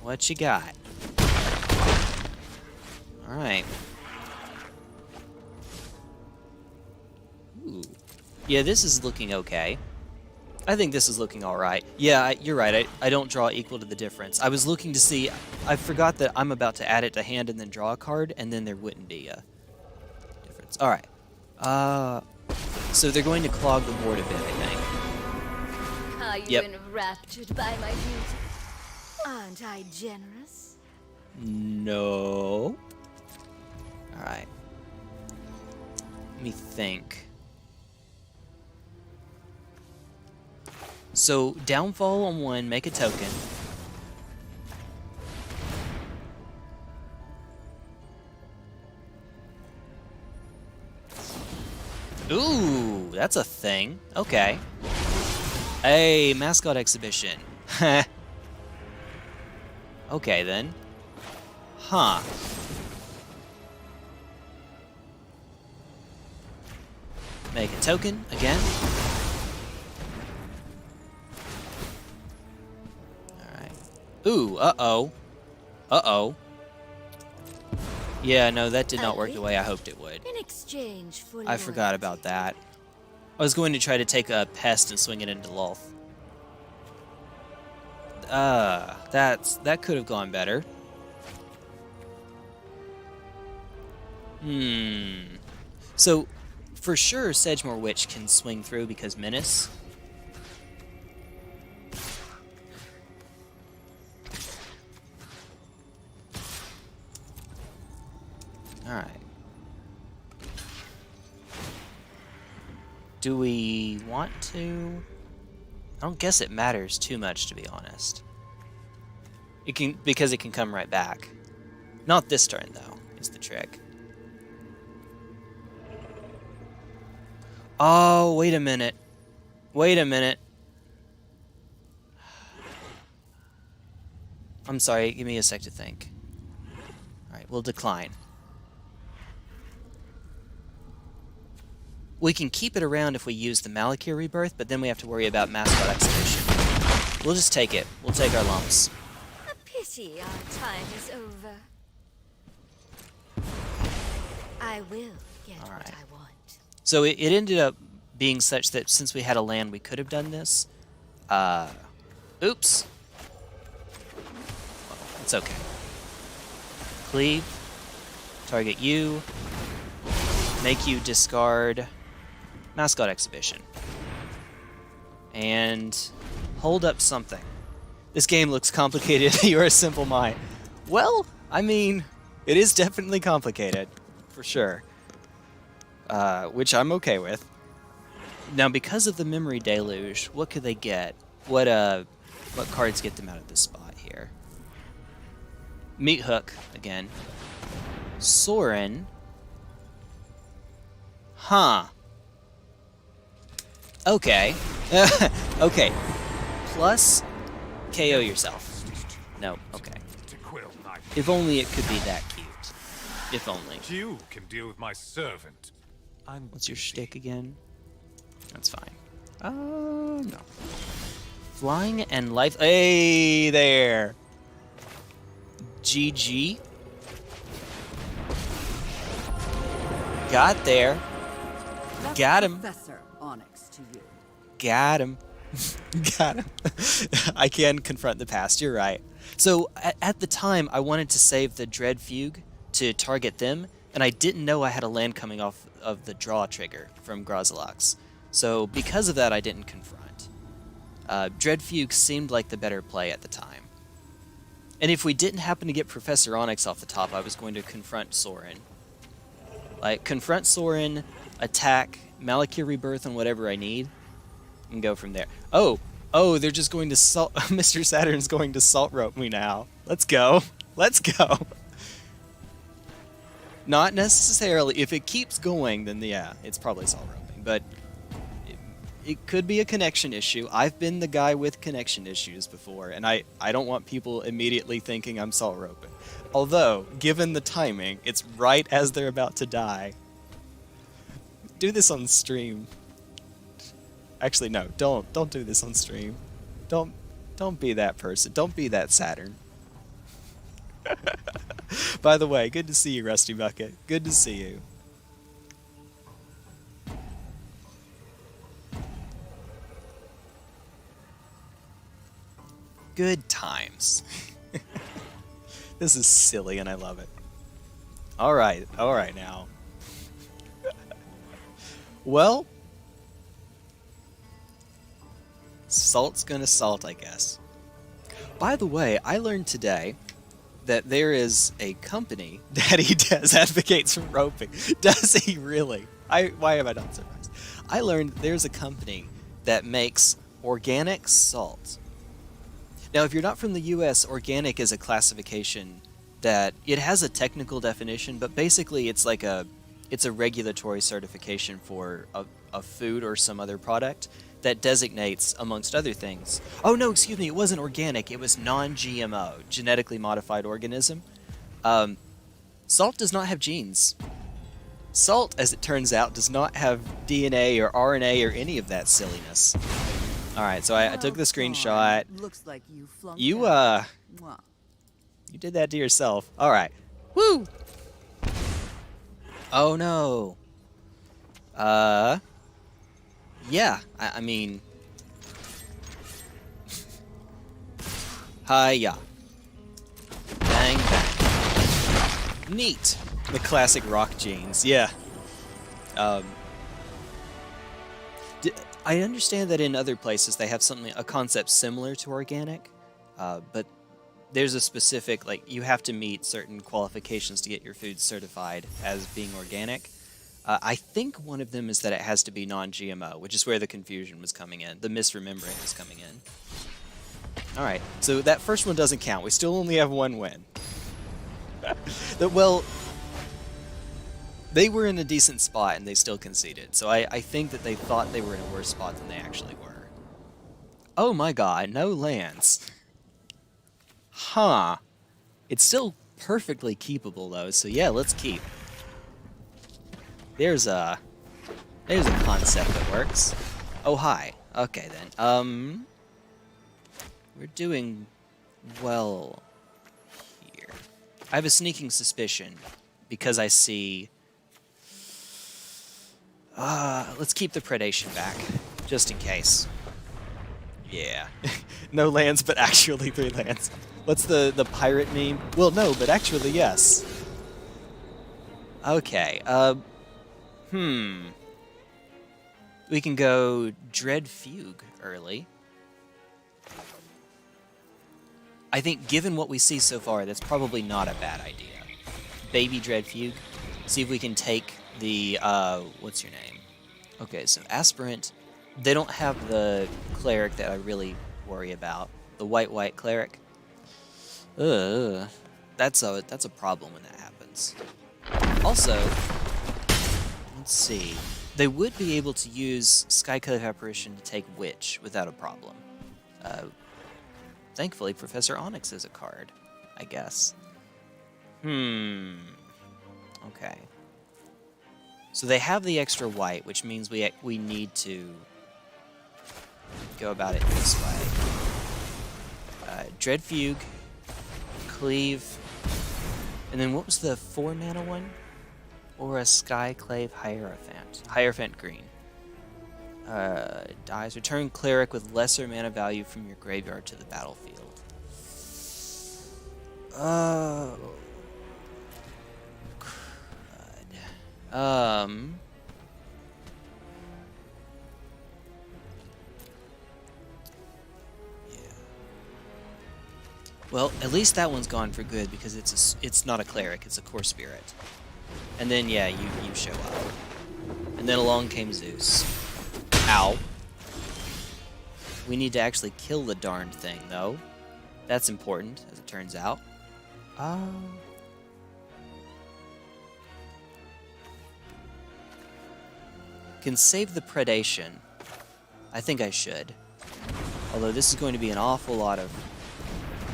What you got? Alright. Ooh. Yeah, this is looking okay. I think this is looking alright. Yeah, you're right. I don't draw equal to the difference. I was looking to see... I forgot that I'm about to add it to hand and then draw a card, and then there wouldn't be a difference. Alright. So they're going to clog the board a bit, I think. Are you enraptured by my beauty? Aren't I generous? No. Alright. Let me think. So, downfall on 1, make a token. Ooh, that's a thing. Okay. Hey, mascot exhibition. Okay, then. Huh. Make a token, again. Ooh, uh-oh. Uh-oh. Yeah, no, that did not work the way I hoped it would. In exchange for I forgot about that. I was going to try to take a pest and swing it into Lolth. That could have gone better. So, for sure, Sedgemoor Witch can swing through because Menace. Alright. Do we want to? I don't guess it matters too much, to be honest. It can, because it can come right back. Not this turn, though, is the trick. Oh, wait a minute. Wait a minute. I'm sorry, give me a sec to think. Alright, we'll decline. We can keep it around if we use the Malakir Rebirth, but then we have to worry about mascot exhibition. We'll just take it. We'll take our lumps. A pity our time is over. I will get what I want. So it ended up being such that since we had a land, we could have done this. Oops. Well, it's okay. Cleave. Target you. Make you discard mascot exhibition. And hold up something. This game looks complicated. You're a simple mind. Well, I mean, it is definitely complicated, for sure. Which I'm okay with. Now, because of the memory deluge, what could they get? What cards get them out of this spot here? Meat Hook, again. Sorin. Huh. Okay. Okay. Plus, KO yourself. No, okay. If only it could be that cute. If only. You can deal with my servant. What's your shtick again? That's fine. No. Flying and life. Hey there. GG. Got there. Got him. Professor Onyx to you. Got him. Got him. I can confront the past, you're right. So, at the time, I wanted to save the Dread Fugue to target them, and I didn't know I had a land coming off of the draw trigger from Grazilaxx. So, because of that, I didn't confront. Dread Fugue seemed like the better play at the time. And if we didn't happen to get Professor Onyx off the top, I was going to confront Sorin. Like, confront Sorin, attack, Malakir Rebirth on whatever I need, and go from there. Oh, they're just going to salt. Mr. Saturn's going to salt rope me now. Let's go. Let's go. Not necessarily. If it keeps going, then yeah, it's probably salt roping. But it could be a connection issue. I've been the guy with connection issues before, and I don't want people immediately thinking I'm salt roping. Although, given the timing, it's right as they're about to die. Do this on stream. Actually, no, don't do this on stream. Don't be that person. Don't be that Saturn. By the way, good to see you, Rusty Bucket. Good to see you. Good times. This is silly and I love it. Alright now. Well, salt's gonna salt, I guess. By the way, I learned today that there is a company that he advocates for roping. Does he really? Why am I not surprised? I learned there's a company that makes organic salt. Now, if you're not from the US, organic is a classification that it has a technical definition, but basically it's like it's a regulatory certification for a food or some other product that designates, amongst other things. Oh no, excuse me, it wasn't organic, it was non-GMO, genetically modified organism. Salt does not have genes. Salt, as it turns out, does not have DNA or RNA or any of that silliness. Alright, so I took the screenshot. Looks like you flunked You, out. Mwah. you did that to yourself. Alright. Woo! Oh no. Yeah, I mean... Hiya. Bang, bang. Neat. The classic rock jeans, yeah. I understand that in other places they have a concept similar to organic, but there's a specific, like, you have to meet certain qualifications to get your food certified as being organic. I think one of them is that it has to be non-GMO, which is where the confusion was coming in. The misremembering was coming in. Alright, so that first one doesn't count. We still only have one win. Well, they were in a decent spot and they still conceded. So I think that they thought they were in a worse spot than they actually were. Oh my god, no lands. Huh. It's still perfectly keepable though, so yeah, let's keep. There's a concept that works. Oh, hi. Okay, then. We're doing well here. I have a sneaking suspicion because I see... let's keep the predation back, just in case. Yeah. No lands, but actually 3 lands. What's the pirate meme? Well, no, but actually, yes. Okay, we can go Dread Fugue early. I think given what we see so far, that's probably not a bad idea. Baby Dread Fugue. See if we can take the, what's your name? Okay, so Aspirant. They don't have the cleric that I really worry about. The white cleric. That's a problem when that happens. Also, let's see. They would be able to use Skyclave Apparition to take Witch without a problem. Thankfully, Professor Onyx is a card, I guess. Okay. So they have the extra white, which means we need to go about it this way. Dread Fugue, Cleave, and then what was the 4-mana one? Or a Skyclave Hierophant. Hierophant green. Dies. Return cleric with lesser mana value from your graveyard to the battlefield. Oh. Crud. Yeah. Well, at least that one's gone for good because it's not a cleric, it's a core spirit. And then, yeah, you show up. And then along came Zeus. Ow. We need to actually kill the darned thing, though. That's important, as it turns out. Can save the predation. I think I should. Although this is going to be an awful lot of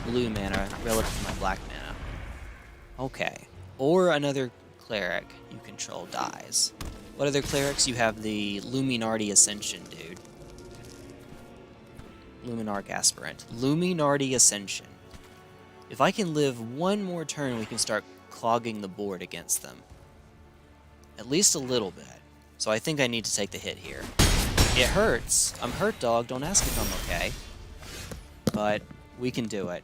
blue mana relative to my black mana. Okay. Or another cleric you control dies. What other clerics? You have the Luminardi Ascension, dude. Luminarch Aspirant. Luminardi Ascension. If I can live one more turn, we can start clogging the board against them. At least a little bit. So I think I need to take the hit here. It hurts. I'm hurt, dog. Don't ask if I'm okay. But we can do it.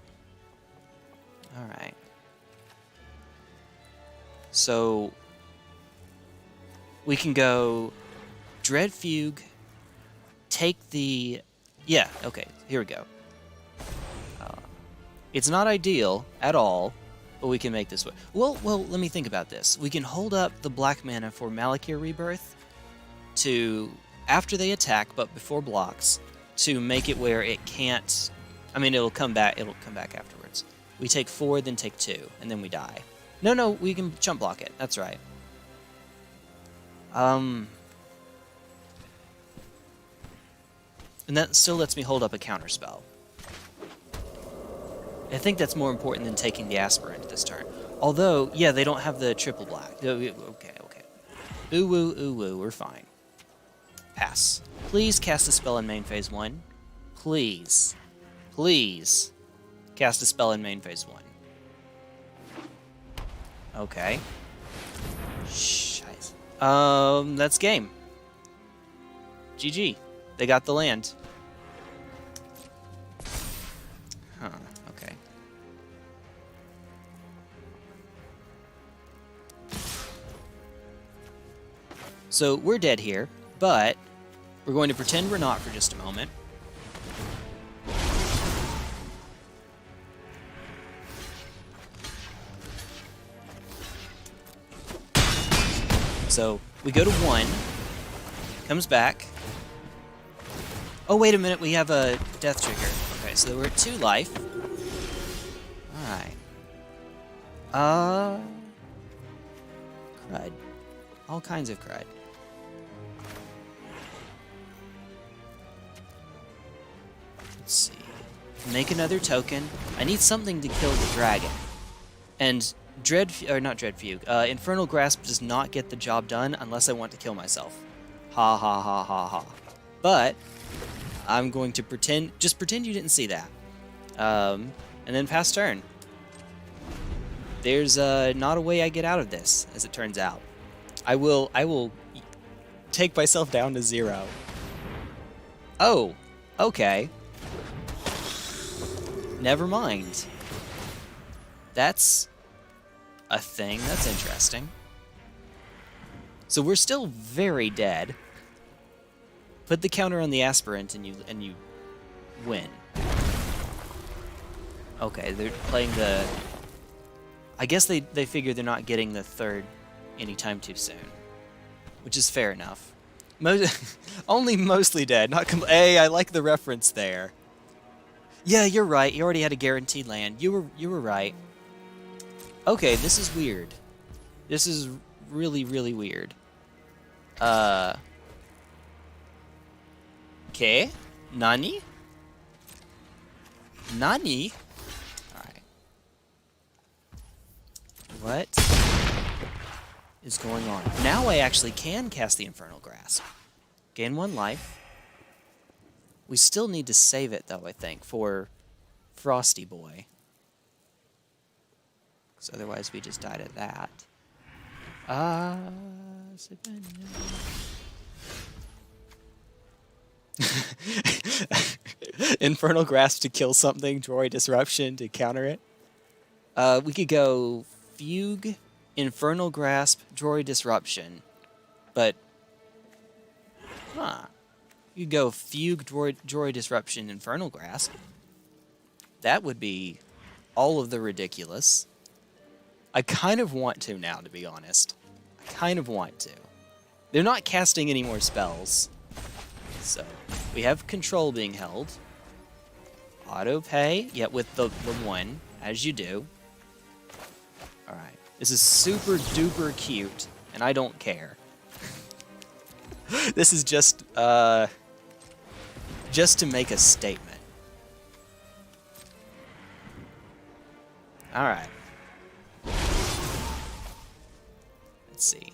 Alright. So we can go Dread Fugue, take the... Yeah, okay, here we go. It's not ideal at all, but we can make this way. Well, let me think about this. We can hold up the black mana for Malakir Rebirth to, after they attack, but before blocks, to make it where it can't... I mean, it'll come back afterwards. We take 4, then take 2, and then we die. No, we can chump block it. That's right. And that still lets me hold up a counterspell. I think that's more important than taking the Aspirant this turn. Although, yeah, they don't have the triple black. Okay. Ooh, we're fine. Pass. Please cast a spell in main phase 1. Please. Please. Cast a spell in main phase 1. Okay. Scheiße. That's game. GG. They got the land. Huh, okay. So, we're dead here, but we're going to pretend we're not for just a moment. So, we go to 1, comes back. Oh, wait a minute, we have a death trigger. Okay, so we're at 2 life. Alright. Crud. All kinds of crud. Let's see. Make another token. I need something to kill the dragon. And not Dread Fugue. Infernal Grasp does not get the job done unless I want to kill myself. Ha ha ha ha ha. But I'm going to just pretend you didn't see that. And then pass turn. There's not a way I get out of this, as it turns out. I will take myself down to 0. Oh, okay. Never mind. That's a thing. That's interesting. So we're still very dead. Put the counter on the Aspirant and you win. Okay, they're playing the... I guess they figure they're not getting the 3rd anytime too soon. Which is fair enough. Only mostly dead, not Hey, I like the reference there. Yeah, you're right. You already had a guaranteed land. You were right. Okay, this is weird. This is really, really weird. Okay. Nani? Nani? Alright. What is going on? Now I actually can cast the Infernal Grasp. Gain 1 life. We still need to save it, though, I think, for Frosty Boy. Because otherwise we just died at that. Infernal Grasp to kill something, Jwari Disruption to counter it. We could go Fugue, Infernal Grasp, Jwari Disruption. But, you could go Fugue, Jwari Disruption, Infernal Grasp. That would be all of the ridiculous. I kind of want to now, to be honest. I kind of want to. They're not casting any more spells. So, We have control being held. Auto pay, yeah, with the 1, as you do. Alright. This is super duper cute, and I don't care. This is just to make a statement. Alright. Let's see.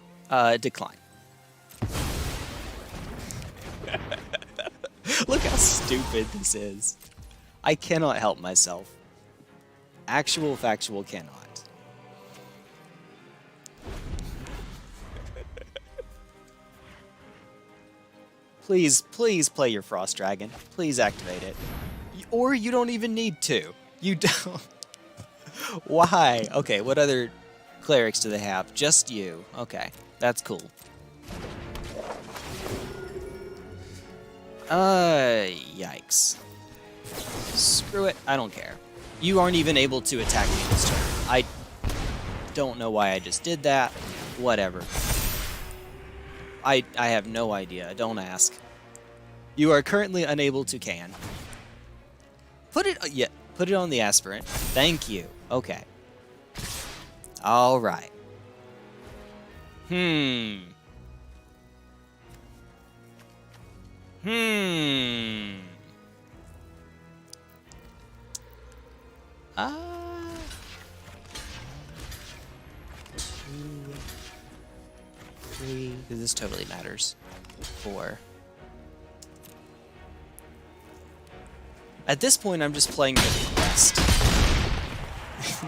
Decline. Look how stupid this is. I cannot help myself. Actual factual cannot. Please, please play your Frost Dragon. Please activate it. Or you don't even need to. You don't. Why? Okay, what other clerics do they have? Just you. Okay, that's cool. Yikes. Screw it, I don't care. You aren't even able to attack me this turn. I don't know why I just did that. Whatever. I have no idea. Don't ask. You are currently unable to can. Put it on the aspirant. Thank you. Okay. All right. Because this totally matters. 4. At this point, I'm just playing the quest.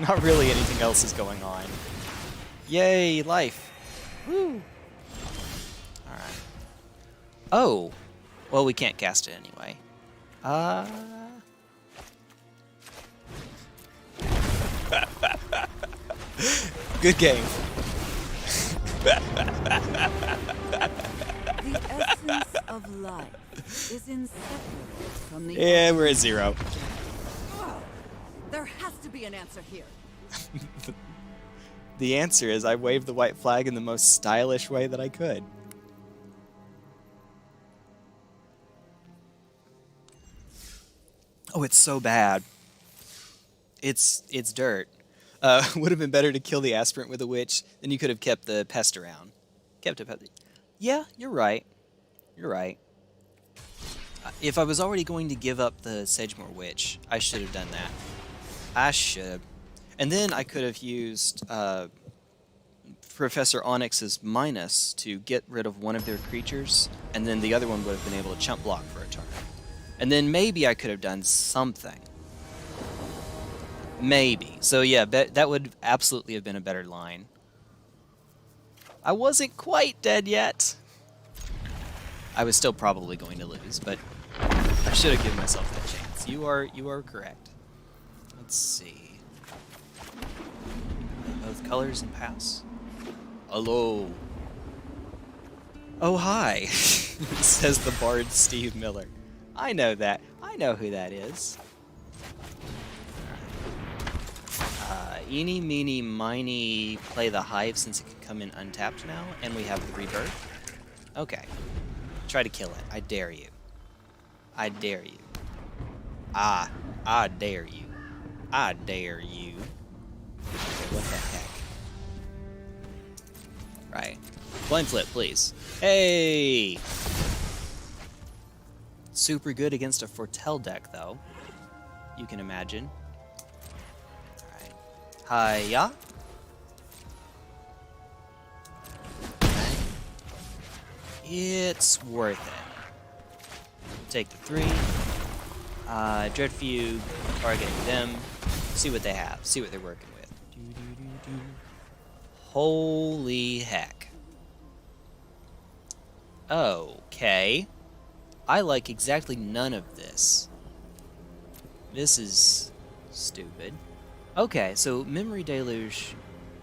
Not really anything else is going on. Yay, life. Woo! Alright. Oh! Well, we can't cast it anyway. Good game. The essence of life is inseparable from the... Yeah, we're at 0. Oh, there has to be an answer here. The answer is I waved the white flag in the most stylish way that I could. Oh, it's so bad. It's dirt. Would have been better to kill the aspirant with a witch, then you could have kept the pest around. Kept a pest. Yeah, you're right. You're right. If I was already going to give up the Sedgemoor Witch, I should have done that. I should. And then I could have used Professor Onyx's Minus to get rid of one of their creatures, and then the other one would have been able to chump block for a turn. And then maybe I could have done something. Maybe. So yeah, that would absolutely have been a better line. I wasn't quite dead yet. I was still probably going to lose, but I should have given myself that chance. You are correct. Let's see. Both colors and pass. Hello. Oh hi, says the bard Steve Miller. I know that. I know who that is. Eeny, meeny, miny, play the Hive since it can come in untapped now, and we have the Rebirth. Okay. Try to kill it. I dare you. I dare you. I dare you. I dare you. Okay, what the heck? Right. Blind flip, please. Hey! Super good against a Foretell deck, though. You can imagine. Hiya. Okay. It's worth it. Take the 3. Dread Fugue, targeting them. See what they have. See what they're working with. Holy heck. Okay. I like exactly none of this. This is stupid. Okay, so Memory Deluge,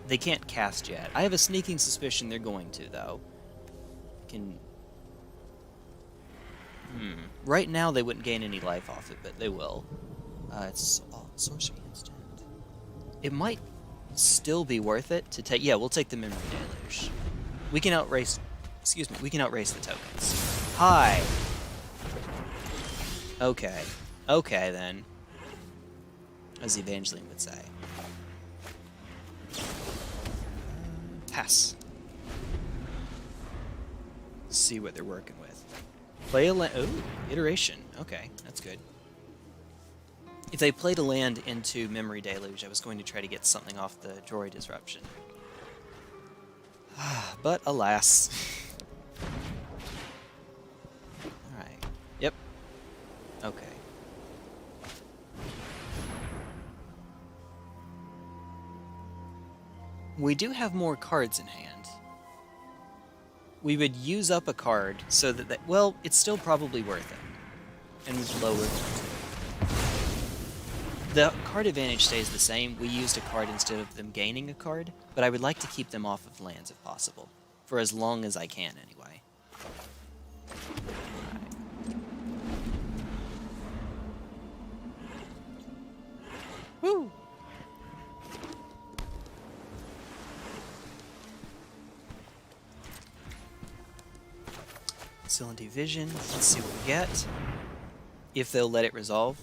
they can't cast yet. I have a sneaking suspicion they're going to, though. Right now they wouldn't gain any life off it, but they will. It's sorcery instant. It might still be worth it to take... Yeah, we'll take the Memory Deluge. We can outrace... Excuse me, we can outrace the tokens. Hi! Okay. Okay, then. As Evangeline would say. Pass. See what they're working with. Play a land. Ooh, iteration. Okay, that's good. If they played a land into Memory Deluge, I was going to try to get something off the Jwari Disruption. But alas. Alright. Yep. Okay. We do have more cards in hand. We would use up a card so that, well, it's still probably worth it. And we've lowered it. The card advantage stays the same. We used a card instead of them gaining a card, but I would like to keep them off of lands if possible. For as long as I can, anyway. Right. Woo! Silundi Vision. Let's see what we get. If they'll let it resolve.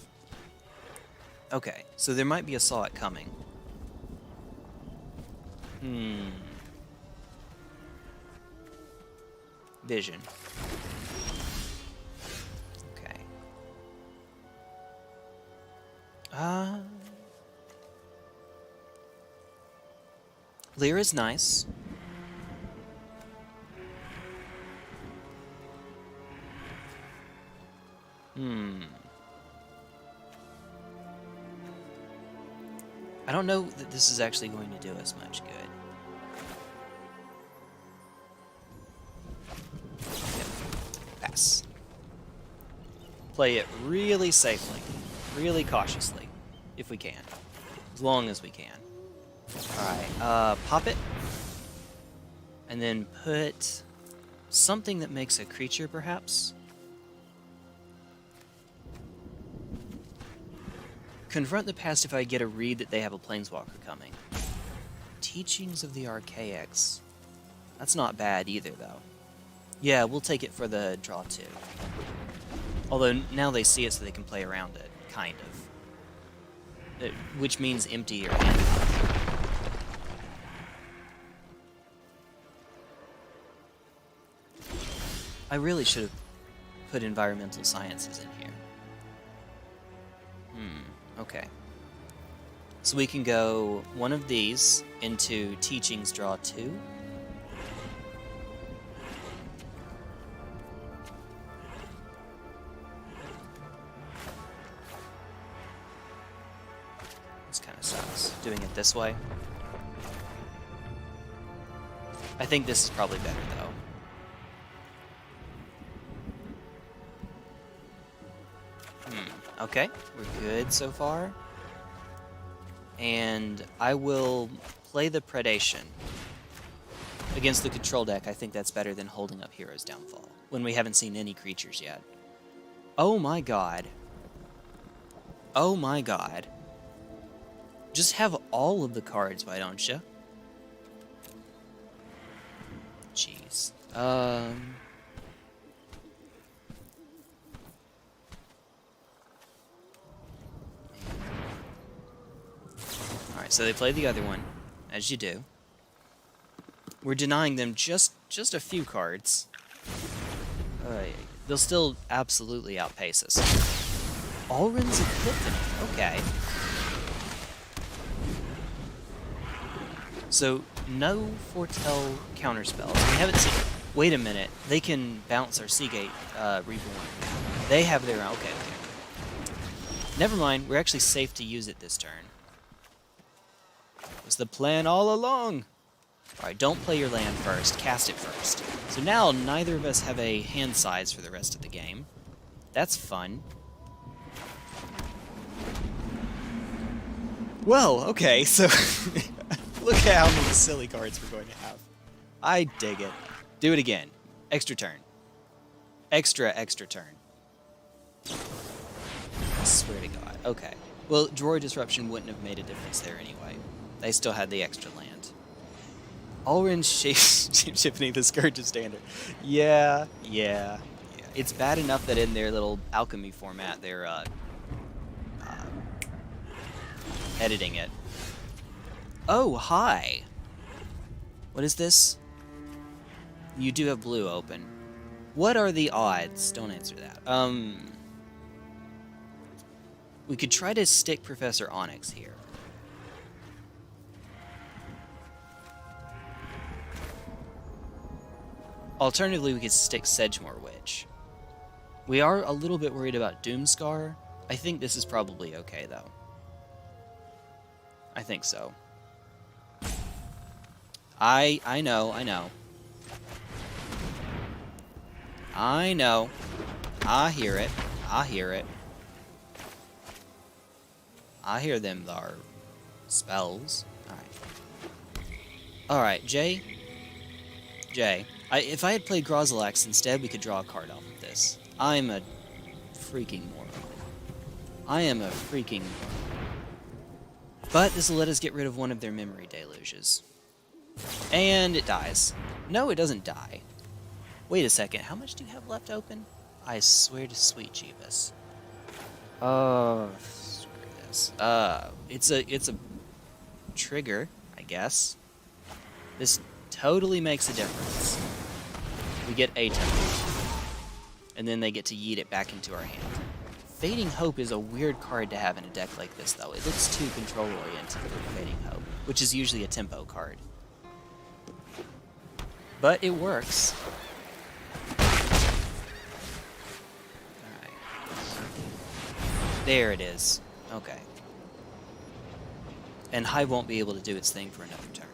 Okay, so there might be a Saw It coming. Vision. Okay. Lyra's nice. I don't know that this is actually going to do us much good. Yep. Pass. Play it really safely, really cautiously, if we can. As long as we can. Alright, pop it. And then put something that makes a creature, perhaps? Confront the past if I get a read that they have a planeswalker coming. Teachings of the Archaics. That's not bad either, though. Yeah, we'll take it for the draw 2. Although now they see it so they can play around it, kind of. Which means empty your hand. I really should have put environmental sciences in here. Okay. So we can go one of these into Teachings draw 2. This kind of sucks, doing it this way. I think this is probably better, though. Okay, we're good so far. And I will play the Predation. Against the control deck, I think that's better than holding up Hero's Downfall, when we haven't seen any creatures yet. Oh my god. Oh my god. Just have all of the cards, why don't you? Jeez. So they play the other one, as you do. We're denying them just a few cards. They'll still absolutely outpace us. Alrund's Epiphany, okay. So, no Foretell counterspells. We haven't seen... Wait a minute, they can bounce our Seagate Reborn. They have their own... Okay. Never mind, we're actually safe to use it this turn. Was the plan all along? Alright, don't play your land first, cast it first. So now neither of us have a hand size for the rest of the game. That's fun. Well, okay, so look at how many silly cards we're going to have. I dig it. Do it again. Extra turn. Extra turn. I swear to God. Okay. Well, Jwari Disruption wouldn't have made a difference there anyway. They still had the extra land. Alrund's Shape-Shifting the Scourge of Standard. Yeah. It's bad enough that in their little alchemy format, they're editing it. Oh, hi! What is this? You do have blue open. What are the odds? Don't answer that. We could try to stick Professor Onyx here. Alternatively, we could stick Sedgemoor Witch. We are a little bit worried about Doomscar. I think this is probably okay, though. I think so. I know. I know. I hear it. I hear it. I hear them thar spells. Alright, Jay. If I had played Grazilaxx instead, we could draw a card off of this. I'm a freaking moron. I am a freaking moron. But this will let us get rid of one of their memory deluges. And it dies. No, it doesn't die. Wait a second, how much do you have left open? I swear to sweet Jeebus. Oh, screw this. It's a trigger, I guess. This totally makes a difference. We get a token. And then they get to yeet it back into our hand. Fading Hope is a weird card to have in a deck like this, though. It looks too control-oriented for Fading Hope, which is usually a tempo card. But it works. Alright. There it is. Okay. And Hive won't be able to do its thing for another turn.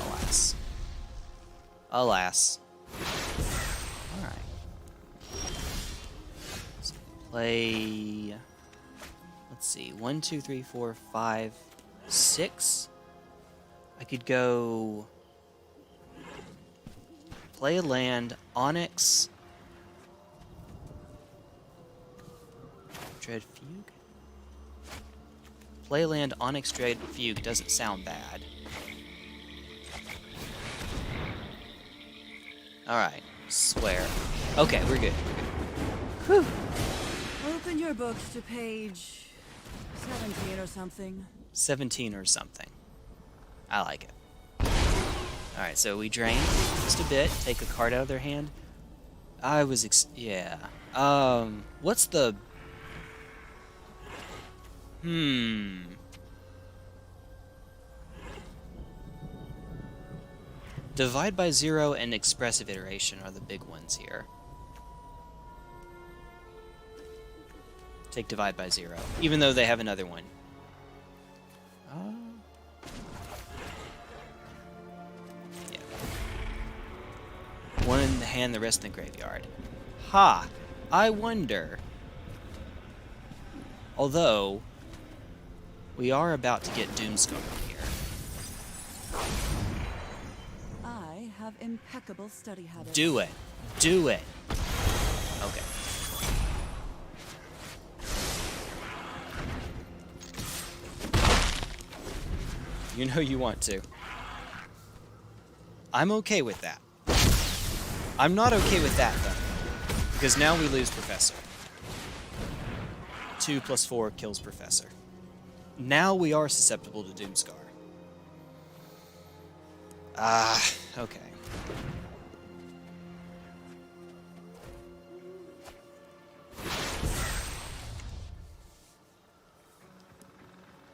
Alas. Alas. Alright. So play... Let's see. 1, 2, 3, 4, 5, 6. I could go... Play a land, Onyx, Dread Fugue? Play a land, Onyx, Dread Fugue doesn't sound bad. Alright, swear. Okay, we're good. Whew. Open your books to page 17 or something. 17 or something. I like it. Alright, so we drain just a bit, take a card out of their hand. Yeah. What's the... Divide by Zero and Expressive Iteration are the big ones here. Take Divide by Zero, even though they have another one. One in the hand, the rest in the graveyard. Ha! I wonder. Although, we are about to get Doomscar here. I have impeccable study habits. Do it. Do it. Okay. You know you want to. I'm okay with that. I'm not okay with that, though, because now we lose Professor. 2 + 4 kills Professor. Now we are susceptible to Doomscar. Okay.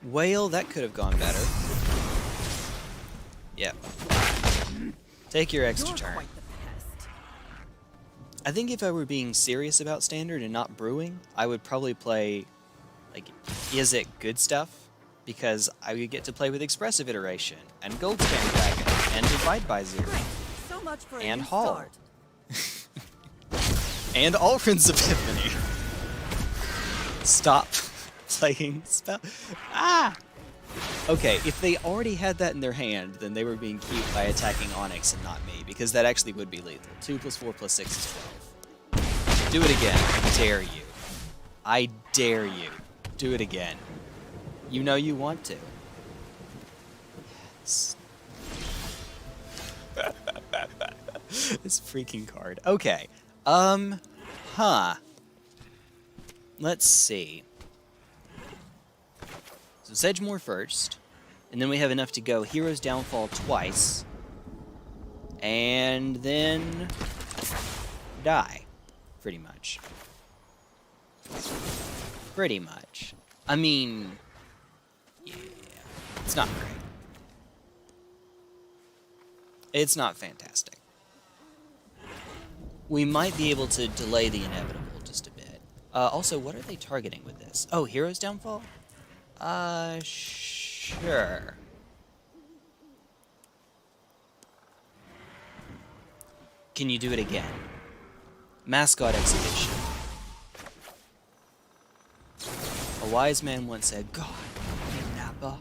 Whale, that could have gone better. Yep. Take your extra turn. I think if I were being serious about Standard and not brewing, I would probably play, like, Is It Good Stuff? Because I would get to play with Expressive Iteration, and Goldspan Dragon, and Divide by Zero, So much for and a new Hall, start. and Alfred's Epiphany. Stop playing spell. Okay, if they already had that in their hand, then they were being cute by attacking Onyx and not me, because that actually would be lethal. 2 + 4 + 6 is 12. Do it again. I dare you. I dare you. Do it again. You know you want to. Yes. This freaking card. Okay. Huh. Let's see. So Sedgemoor first, and then we have enough to go Hero's Downfall twice, and then die, pretty much. Pretty much. I mean, yeah, it's not great. It's not fantastic. We might be able to delay the inevitable just a bit. Also, what are they targeting with this? Oh, Hero's Downfall? Sure. Can you do it again? Mascot Exhibition. A wise man once said, God, Napa.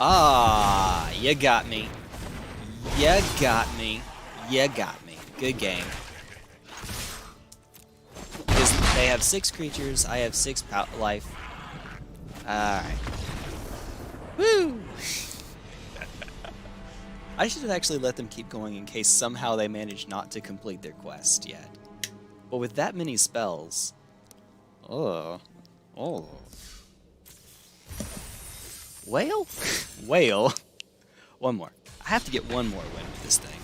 Ah, you got me. You got me. You got me. Good game. Because they have 6 creatures, I have 6 life. Alright. Woo! I should have actually let them keep going in case somehow they manage not to complete their quest yet. But with that many spells... Oh. Whale? Whale? One more. I have to get one more win with this thing.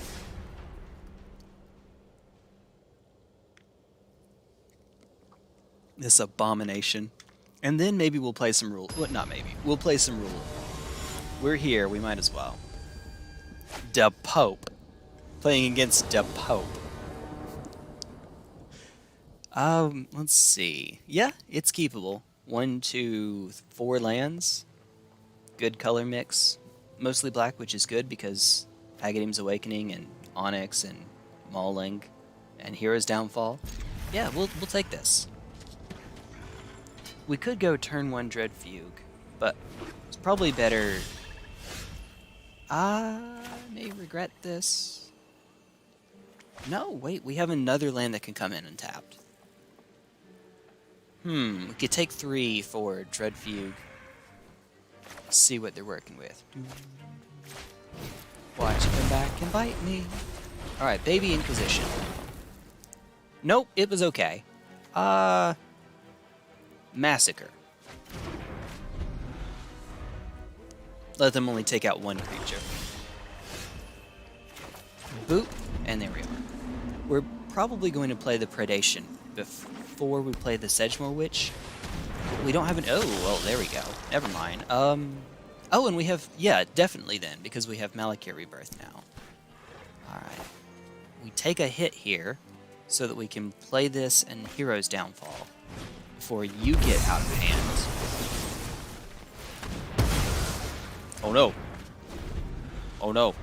This abomination. And then maybe we'll play some rule. Well, not maybe. We'll play some rule. We're here. We might as well. Da Pope. Playing against Da Pope. Let's see. Yeah, it's keepable. 1, 2, 4 lands. Good color mix. Mostly black, which is good because Agadeem's Awakening and Onyx and Mauling and Hero's Downfall. Yeah, we'll take this. We could go turn 1 Dread Fugue, but it's probably better... I may regret this. No, wait, we have another land that can come in untapped. We could take 3 for Dread Fugue. See what they're working with. Watch it come back and bite me. Alright, Baby Inquisition. Nope, it was okay. Massacre. Let them only take out 1 creature. Boop, and there we are. We're probably going to play the Predation before we play the Sedgemoor Witch. We don't have an... Oh, well, there we go. Never mind. Oh, and we have... Yeah, definitely then, because we have Malakir Rebirth now. Alright. We take a hit here, so that we can play this and Hero's Downfall before you get out of hand. Oh, no. Oh, no.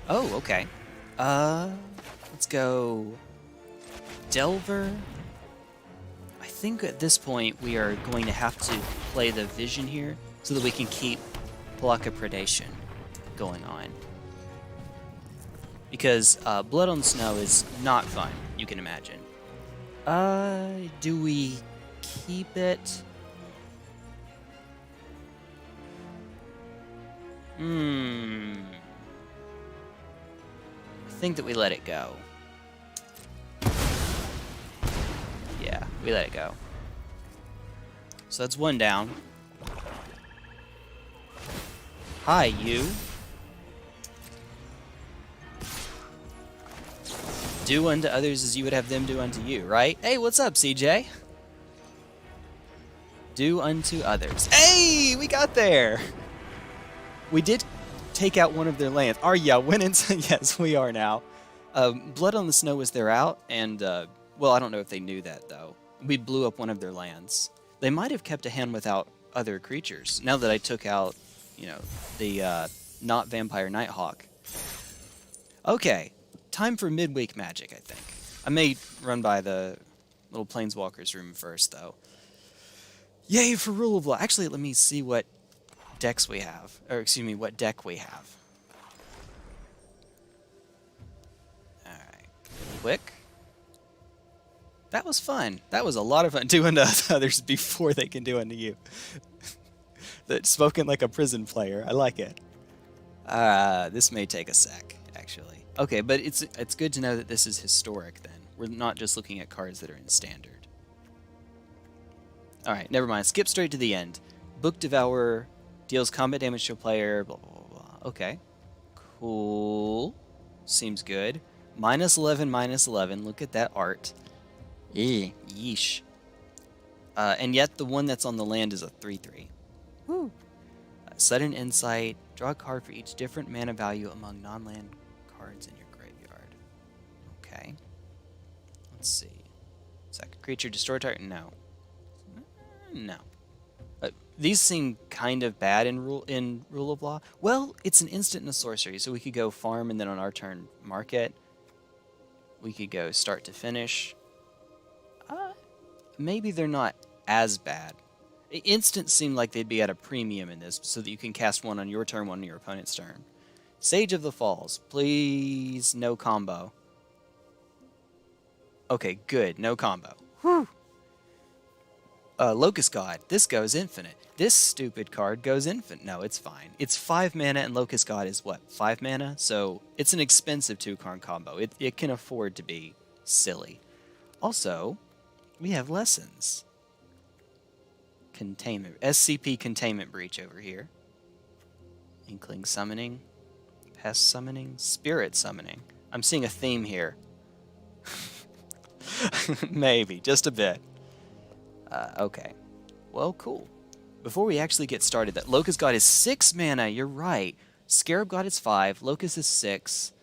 Oh, okay. Let's go... Delver. I think at this point we are going to have to play the Vision here so that we can keep Block of Predation going on. Because Blood on Snow is not fun, you can imagine. Do we keep it? I think that we let it go. Yeah, we let it go. So that's 1 down. Hi, you. Do unto others as you would have them do unto you, right? Hey, what's up, CJ? Do unto others. Hey, we got there! We did take out 1 of their lands. Are ya winning? Yes, we are now. Blood on the Snow was their out, and, well, I don't know if they knew that, though. We blew up 1 of their lands. They might have kept a hand without other creatures, now that I took out, you know, the, not Vampire Nighthawk. Okay, time for midweek magic, I think. I may run by the little Planeswalkers room first, though. Yay for Rule of Law. Actually, let me see what decks we have. Or, excuse me, what deck we have. Alright. Quick. That was fun. That was a lot of fun. Do unto others before they can do unto you. That's spoken like a prison player. I like it. This may take a sec, actually. Okay, but it's good to know that this is historic then. We're not just looking at cards that are in standard. Alright, never mind. Skip straight to the end. Book Devourer deals combat damage to a player, blah, blah, blah, blah. Okay. Cool. Seems good. -11, -11. Look at that art. Yeesh. And yet the one that's on the land is a 3/3. Woo. Sudden Insight. Draw a card for each different mana value among non-land cards in your graveyard. Okay. Let's see. Sack a creature, destroy target? No. No. These seem kind of bad in Rule of Law. Well, it's an instant and a sorcery, so we could go farm and then on our turn mark it. We could go start to finish. Maybe they're not as bad. Instant seem like they'd be at a premium in this, so that you can cast one on your turn, one on your opponent's turn. Sage of the Falls. Please, no combo. Okay, good. No combo. Whew. Locust God. This goes infinite. This stupid card goes infinite. No, it's fine. It's 5 mana, and Locust God is what? 5 mana? So it's an expensive 2-card combo. It can afford to be silly. Also, we have lessons. Containment. SCP Containment Breach over here. Inkling Summoning. Pest Summoning. Spirit Summoning. I'm seeing a theme here. Maybe. Just a bit. Okay. Well, cool. Before we actually get started, that Locust God is 6 mana. You're right. Scarab God is 5. Locust is 6.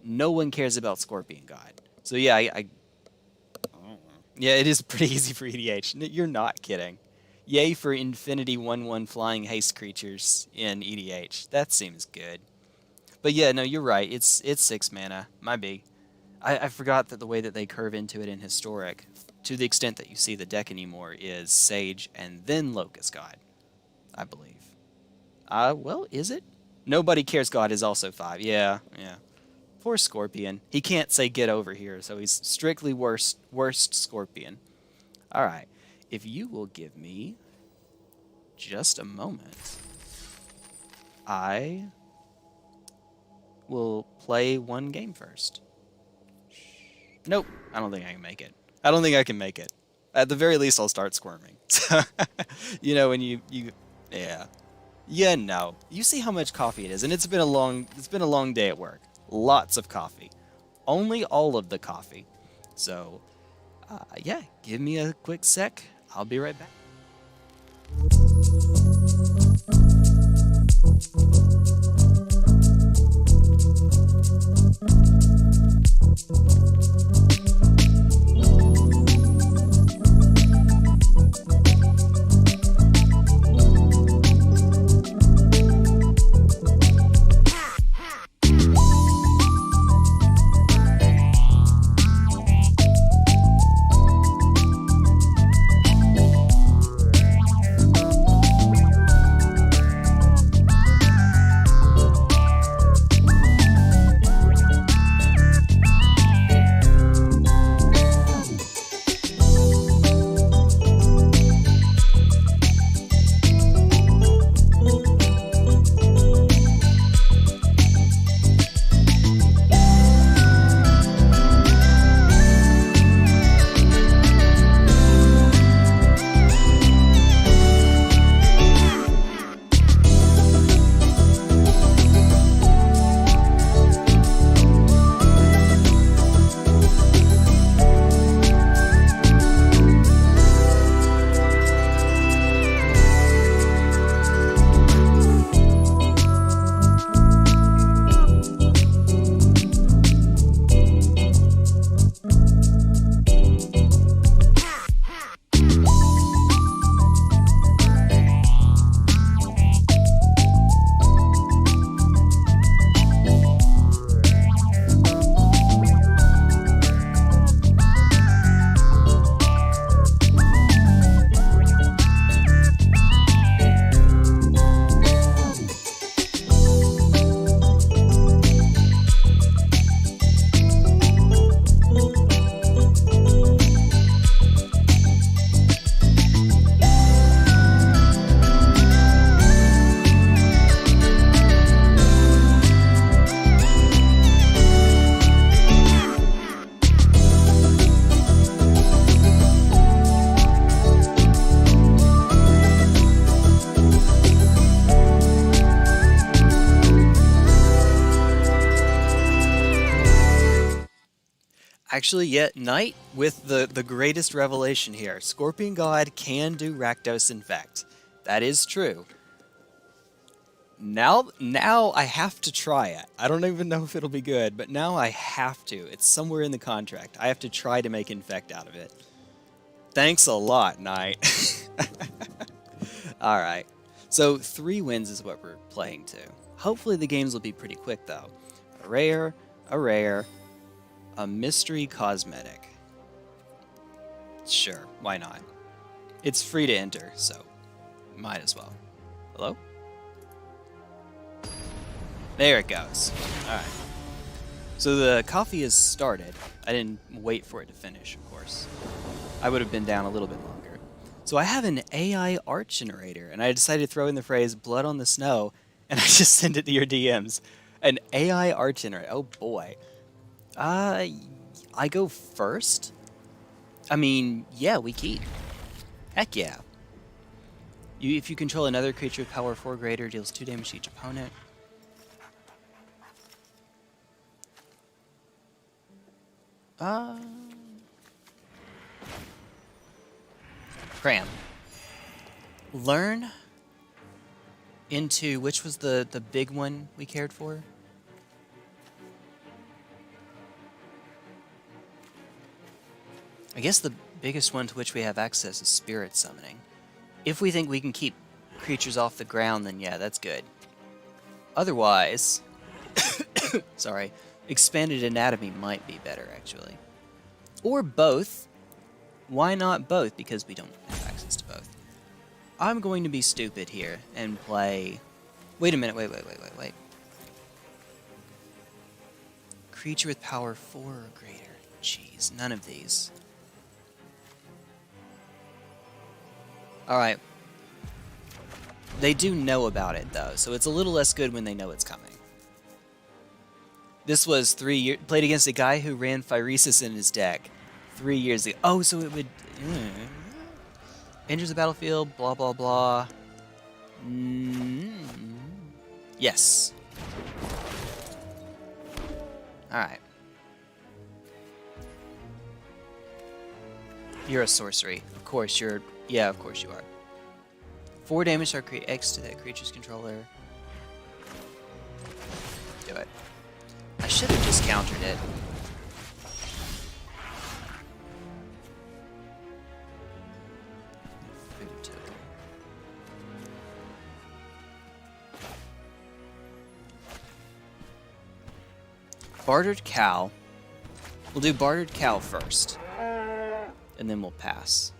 No one cares about Scorpion God. So yeah, yeah, it is pretty easy for EDH. You're not kidding. Yay for Infinity 1/1 flying haste creatures in EDH. That seems good. But yeah, no, you're right. It's 6 mana. My B. I forgot that the way that they curve into it in Historic, to the extent that you see the deck anymore, is Sage and then Locust God, I believe. Well, is it? Nobody Cares God is also 5. Yeah. Poor Scorpion. He can't say get over here, so he's strictly worst Scorpion. Alright. If you will give me just a moment, I will play one game first. Nope, I don't think I can make it. I don't think I can make it. At the very least, I'll start squirming. You know, when yeah. Yeah, no. You see how much coffee it is, and it's been a long day at work. Lots of coffee. Only all of the coffee. So, yeah, give me a quick sec. I'll be right back. Actually, yeah, Knight with the greatest revelation here. Scorpion God can do Rakdos Infect. That is true. Now I have to try it. I don't even know if it'll be good, but now I have to. It's somewhere in the contract. I have to try to make Infect out of it. Thanks a lot, Knight. Alright. So 3 wins is what we're playing to. Hopefully the games will be pretty quick, though. A rare, a mystery cosmetic. Sure, why not? It's free to enter, so might as well. Hello? There it goes. Alright. So the coffee has started. I didn't wait for it to finish, of course. I would have been down a little bit longer. So I have an AI art generator, and I decided to throw in the phrase blood on the snow, and I just sent it to your DMs. An AI art generator. Oh boy. I go first? I mean, yeah, we keep. Heck yeah. If you control another creature with power 4 greater, deals 2 damage to each opponent. Cram. Learn into, which was the big one we cared for? I guess the biggest one to which we have access is spirit summoning. If we think we can keep creatures off the ground, then yeah, that's good. Otherwise, sorry, expanded anatomy might be better, actually. Or both. Why not both? Because we don't have access to both. I'm going to be stupid here and play... Wait a minute, wait. Creature with power 4 or greater. Jeez, none of these. Alright. They do know about it, though, so it's a little less good when they know it's coming. This was 3 years... Played against a guy who ran Phyresis in his deck 3 years ago. Oh, so it would... Enters the battlefield, blah, blah, blah. Yes. Alright. You're a sorcery. Of course you're... Yeah, of course you are. 4 damage to create X to that creature's controller. Do it. I should have just countered it. Food token. Bartered Cow. We'll do Bartered Cow first. And then we'll pass.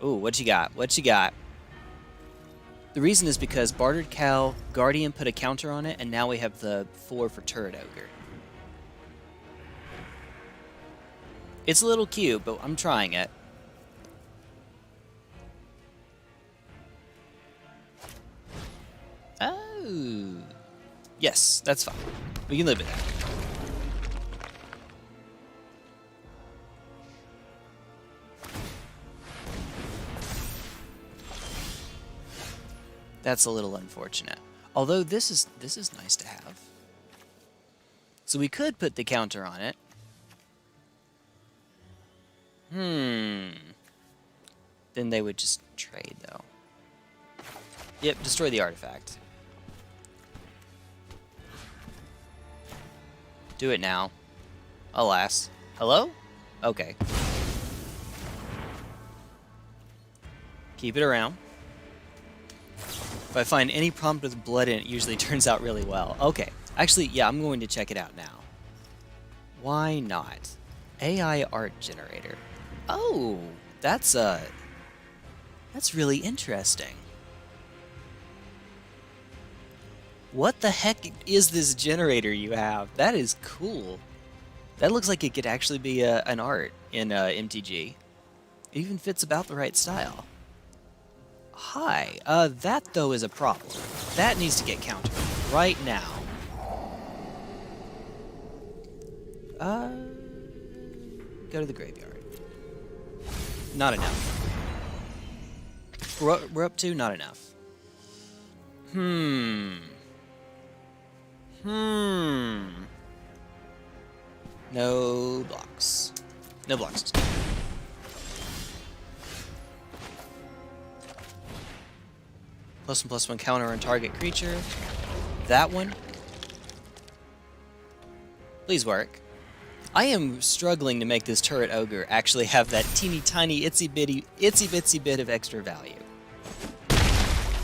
Ooh, what you got? What you got? The reason is because Bartered Cow, Guardian put a counter on it, and now we have the 4 for Turret Ogre. It's a little cute, but I'm trying it. Oh. Yes, that's fine. We can live with that. That's a little unfortunate. Although this is nice to have. So we could put the counter on it. Then they would just trade, though. Yep, destroy the artifact. Do it now. Alas. Hello? Okay. Keep it around. If I find any prompt with blood in it, usually turns out really well. Okay. Actually, yeah, I'm going to check it out now. Why not? AI art generator. Oh, that's really interesting. What the heck is this generator you have? That is cool. That looks like it could actually be an art in MTG. It even fits about the right style. Hi. That, though, is a problem. That needs to get countered right now. Go to the graveyard. Not enough. We're up to not enough. No blocks. No blocks. +1/+1 counter on target creature. That one. Please work. I am struggling to make this turret ogre actually have that teeny tiny itsy bitsy bit of extra value.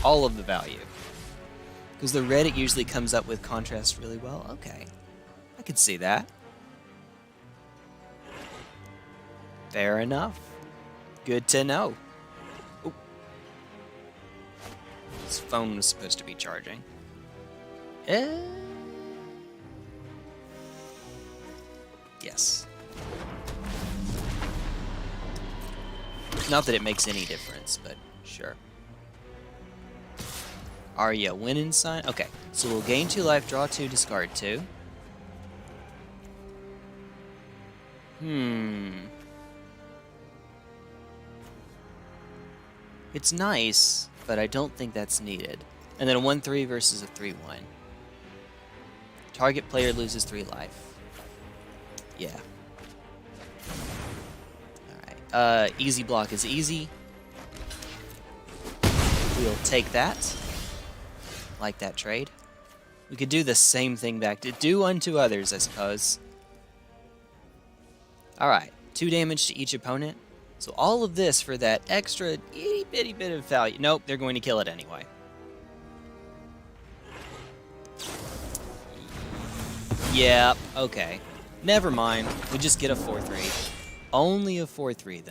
All of the value. Because the red it usually comes up with contrast really well. Okay. I can see that. Fair enough. Good to know. Oh. This phone was supposed to be charging. Yes. Not that it makes any difference, but sure. Arya, winning sign? Okay, so we'll gain 2 life, draw 2, discard 2. It's nice, but I don't think that's needed. And then a 1/3 versus a 3/1. Target player loses 3 life. Yeah. Alright. Easy block is easy. We'll take that. Like that trade. We could do the same thing back to do unto others, I suppose. Alright. 2 damage to each opponent. So all of this for that extra itty bitty bit of value. Nope, they're going to kill it anyway. Yeah, okay. Never mind. We just get a 4/3. Only a 4/3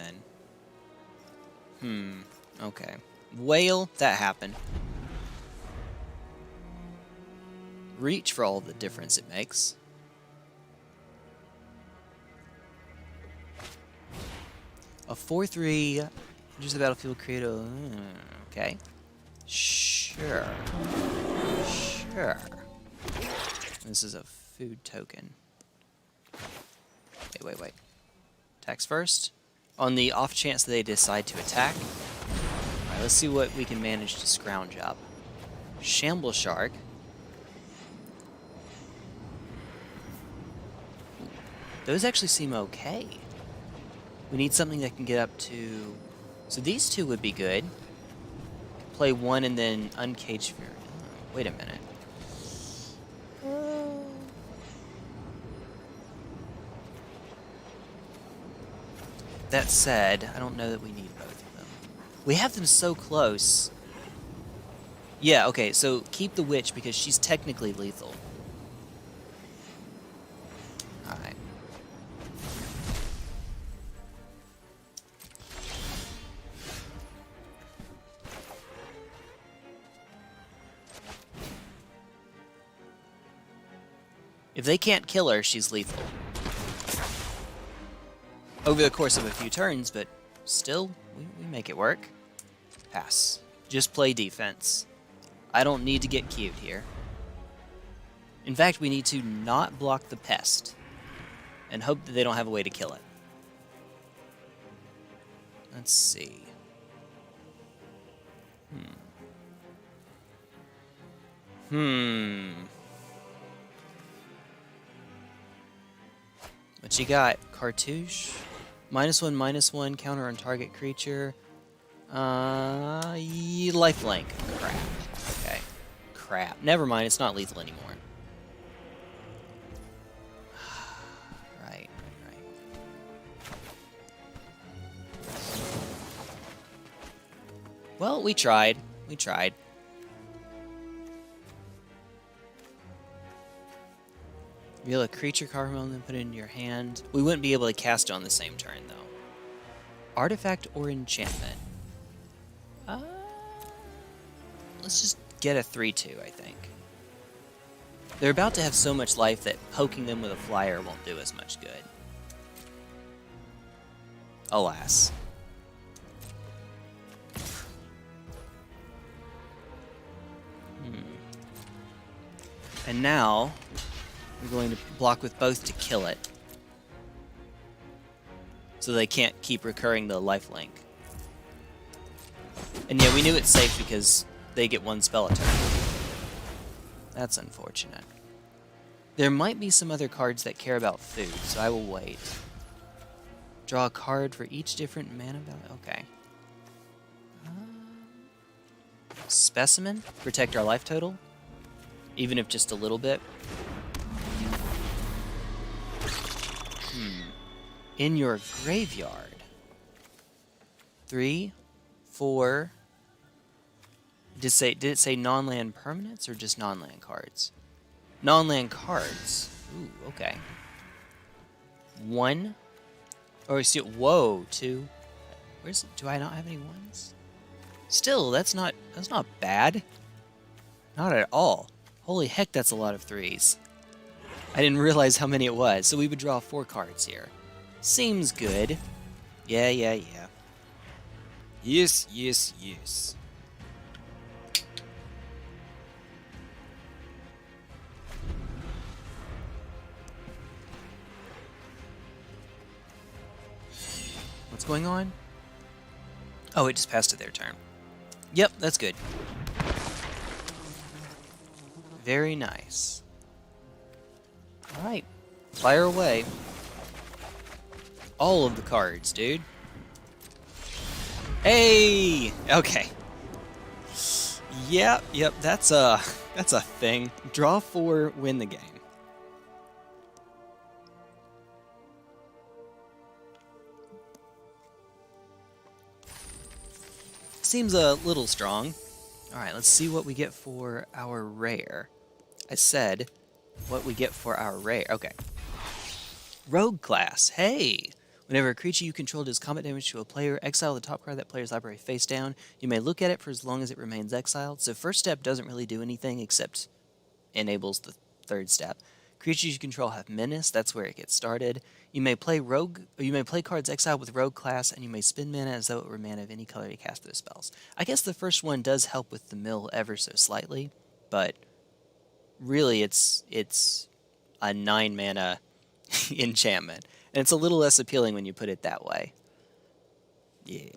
then. Okay. Whale, that happened. Reach for all the difference it makes. A 4/3. Use the battlefield, create a... Okay. Sure. Sure. This is a food token. Wait. Attacks first. On the off chance that they decide to attack. Alright, let's see what we can manage to scrounge up. Shamble Shark. Those actually seem okay. We need something that can get up to... So these 2 would be good. Play 1 and then Uncaged Fury. Oh, wait a minute. That said, I don't know that we need both of them. We have them so close. Yeah, okay, so keep the witch because she's technically lethal. Alright. If they can't kill her, she's lethal. Over the course of a few turns, but still, we make it work. Pass. Just play defense. I don't need to get cute here. In fact, we need to not block the pest and hope that they don't have a way to kill it. Let's see. What you got? Cartouche? -1/-1 counter on target creature. Lifelink. Crap. Okay. Crap. Never mind, it's not lethal anymore. Right. Well, we tried. Reveal a creature card and then put it in your hand. We wouldn't be able to cast it on the same turn, though. Artifact or enchantment? Let's just get a 3/2, I think. They're about to have so much life that poking them with a flyer won't do as much good. Alas. And now... we're going to block with both to kill it. So they can't keep recurring the lifelink. And yeah, we knew it's safe because they get 1 spell a turn. That's unfortunate. There might be some other cards that care about food, so I will wait. Draw a card for each different mana value. Okay. Specimen. Protect our life total. Even if just a little bit. In your graveyard. 3, 4. Did it say non-land permanents or just non-land cards? Non-land cards. Ooh, okay. 1. Oh, see, whoa, 2. Where's? Do I not have any ones? Still, that's not bad. Not at all. Holy heck, that's a lot of 3s. I didn't realize how many it was. So we would draw 4 cards here. Seems good. Yeah. Yes. What's going on? Oh, it just passed to their turn. Yep, that's good. Very nice. Alright, fire away. All of the cards, dude. Hey! Okay. Yep, that's a thing. Draw 4, win the game. Seems a little strong. Alright, let's see what we get for our rare. I said what we get for our rare. Okay. Rogue class. Hey! Whenever a creature you control does combat damage to a player, exile the top card of that player's library face down. You may look at it for as long as it remains exiled. So first step doesn't really do anything except enables the third step. Creatures you control have menace. That's where it gets started. You may play cards exiled with rogue class, and you may spend mana as though it were mana of any color to cast those spells. I guess the first one does help with the mill ever so slightly, but really it's a 9 mana enchantment. And it's a little less appealing when you put it that way. Yeah.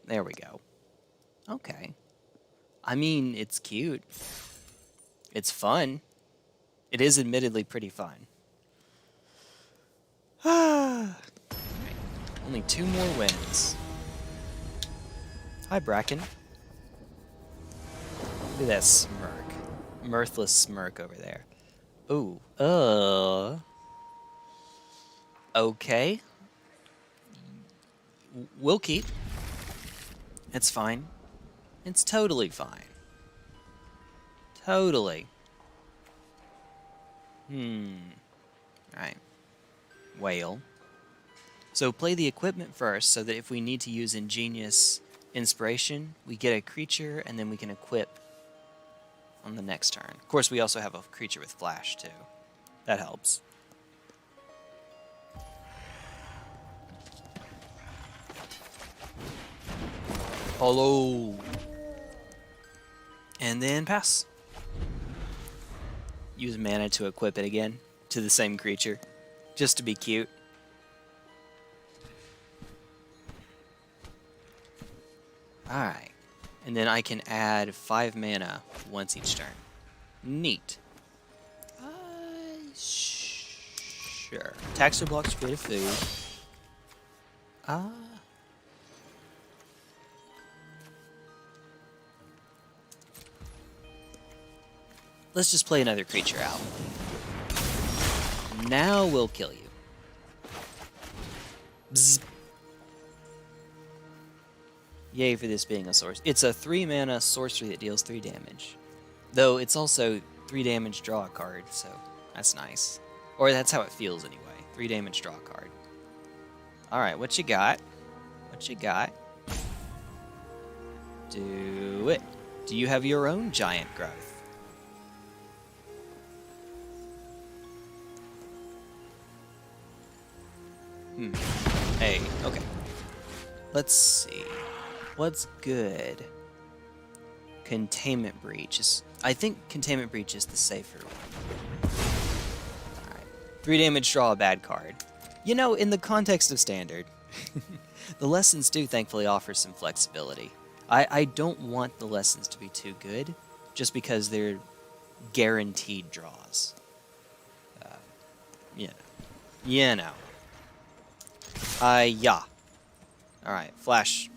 There we go. Okay. I mean, it's cute. It's fun. It is admittedly pretty fun. Only 2 more wins. Hi, Bracken. Look at that smirk. Mirthless smirk over there. Ooh. Okay. We'll keep. It's fine. It's totally fine. Totally. Alright. Whale. So play the equipment first so that if we need to use Ingenious Inspiration, we get a creature and then we can equip on the next turn. Of course, we also have a creature with Flash, too. That helps. Hello. And then pass. Use mana to equip it again to the same creature, just to be cute. Alright. And then I can add 5 mana once each turn. Neat. Sure. Tax or blocks create a food. Let's just play another creature out. Now we'll kill you. Bzz. Yay for this being a source. It's a 3 mana sorcery that deals 3 damage. Though it's also 3 damage draw a card, so that's nice. Or that's how it feels anyway. 3 damage draw a card. Alright, what you got? What you got? Do it. Do you have your own giant growth? Hey, okay. Let's see. What's good? Containment Breach is... I think Containment Breach is the safer one. Alright. 3 damage, draw a bad card. You know, in the context of Standard, the lessons do thankfully offer some flexibility. I don't want the lessons to be too good, just because they're guaranteed draws. you know. You know. Yeah. Alright, flash.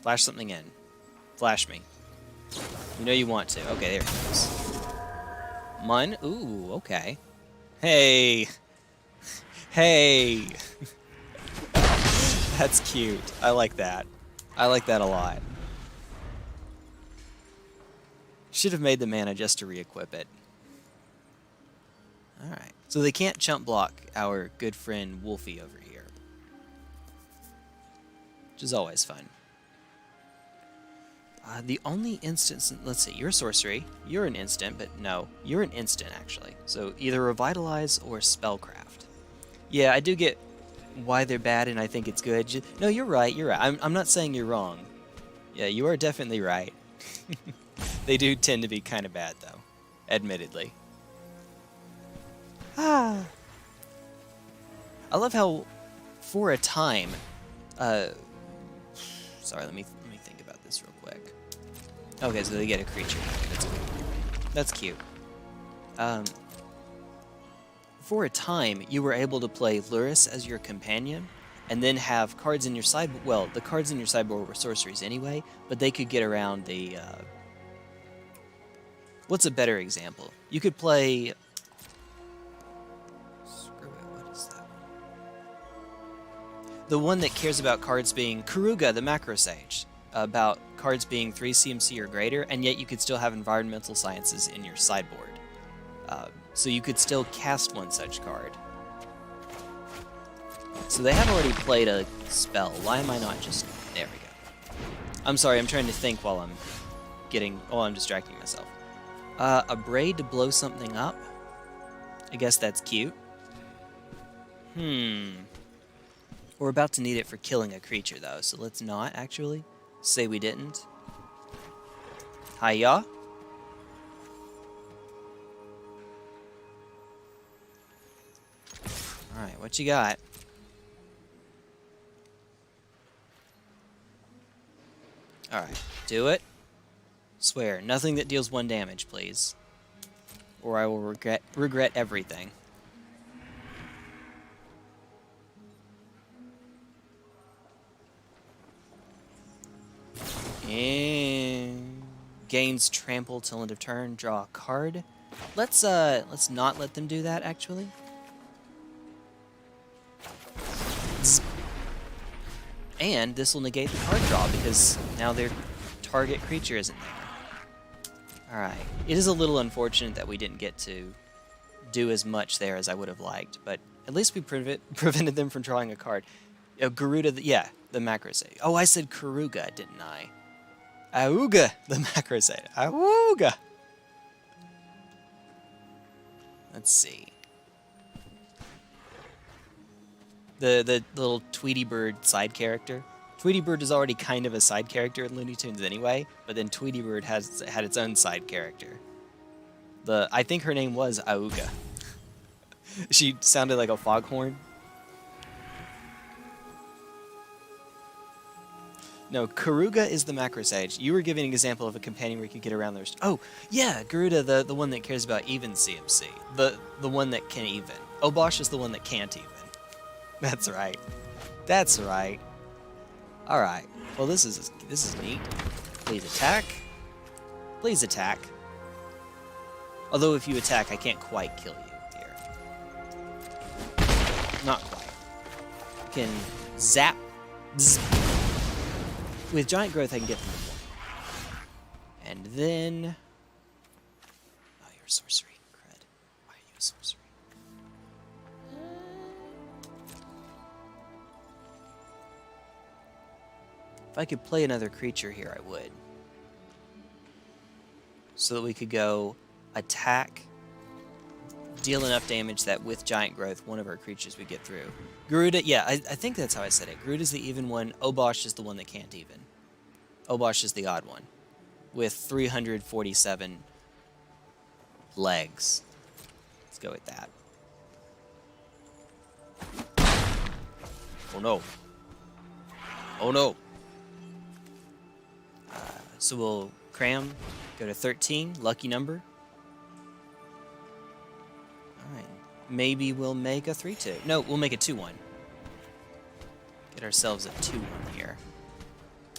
Flash something in. Flash me. You know you want to. Okay, there it goes. Mun? Ooh, okay. Hey! Hey! That's cute. I like that. I like that a lot. Should have made the mana just to re-equip it. Alright. So they can't chump block our good friend Wolfie over here. Which is always fun. The only instance... Let's see, you're a sorcery. You're an instant, but no. You're an instant, actually. So either Revitalize or Spellcraft. Yeah, I do get why they're bad, and I think it's good. No, you're right, you're right. I'm not saying you're wrong. Yeah, you are definitely right. They do tend to be kind of bad, though. Admittedly. I love how, for a time... Sorry, let me think about this real quick. Okay, so they get a creature. That's cool. That's cute. For a time, you were able to play Lurrus as your companion, and then have cards in your sideboard. Well, the cards in your sideboard were sorceries anyway, but they could get around the. What's a better example? You could play. Screw it. What is that one? The one that cares about cards being Karuga, the Macro Sage, about cards being 3 CMC or greater, and yet you could still have environmental sciences in your sideboard. So you could still cast one such card. So they have already played a spell. Why am I not just... There we go. I'm sorry, I'm trying to think while I'm getting... Oh, I'm distracting myself. A braid to blow something up? I guess that's cute. We're about to need it for killing a creature, though, so let's not, actually. Say we didn't. Hiya. Alright, what you got? Alright, do it. Swear, nothing that deals 1 damage, please. Or I will regret everything. And gains trample till end of turn, draw a card. Let's not let them do that, actually. And this will negate the card draw because now their target creature isn't there. Alright. It is a little unfortunate that we didn't get to do as much there as I would have liked, but at least we prevented them from drawing a card. Garuda, yeah, the Macro Sage. Oh, I said Karuga, didn't I? Auga, the Macro Sage. Auga! Let's see. The little Tweety Bird side character. Tweety Bird is already kind of a side character in Looney Tunes anyway, but then Tweety Bird had its own side character. I think her name was Auga. She sounded like a foghorn. No, Karuga is the Macro Sage. You were giving an example of a companion where you could get around those. Oh, yeah, Garuda, the one that cares about even CMC. The one that can even. Obosh is the one that can't even. That's right. That's right. Alright. Well, this is neat. Please attack. Please attack. Although if you attack, I can't quite kill you here. Not quite. You can zap. Zzz. With Giant Growth, I can get them to 1. And then... Oh, you're a sorcery. Cred. Why are you a sorcery? If I could play another creature here, I would. So that we could go attack, deal enough damage that with Giant Growth, one of our creatures would get through. Garuda, yeah, I think that's how I said it. Garuda's the even one. Obosh is the one that can't even. Obosh is the odd one. With 347 legs. Let's go with that. Oh no. Oh no. So we'll cram, go to 13, lucky number. Alright, maybe we'll make a 3-2. No, we'll make a 2-1. Get ourselves a 2-1 here.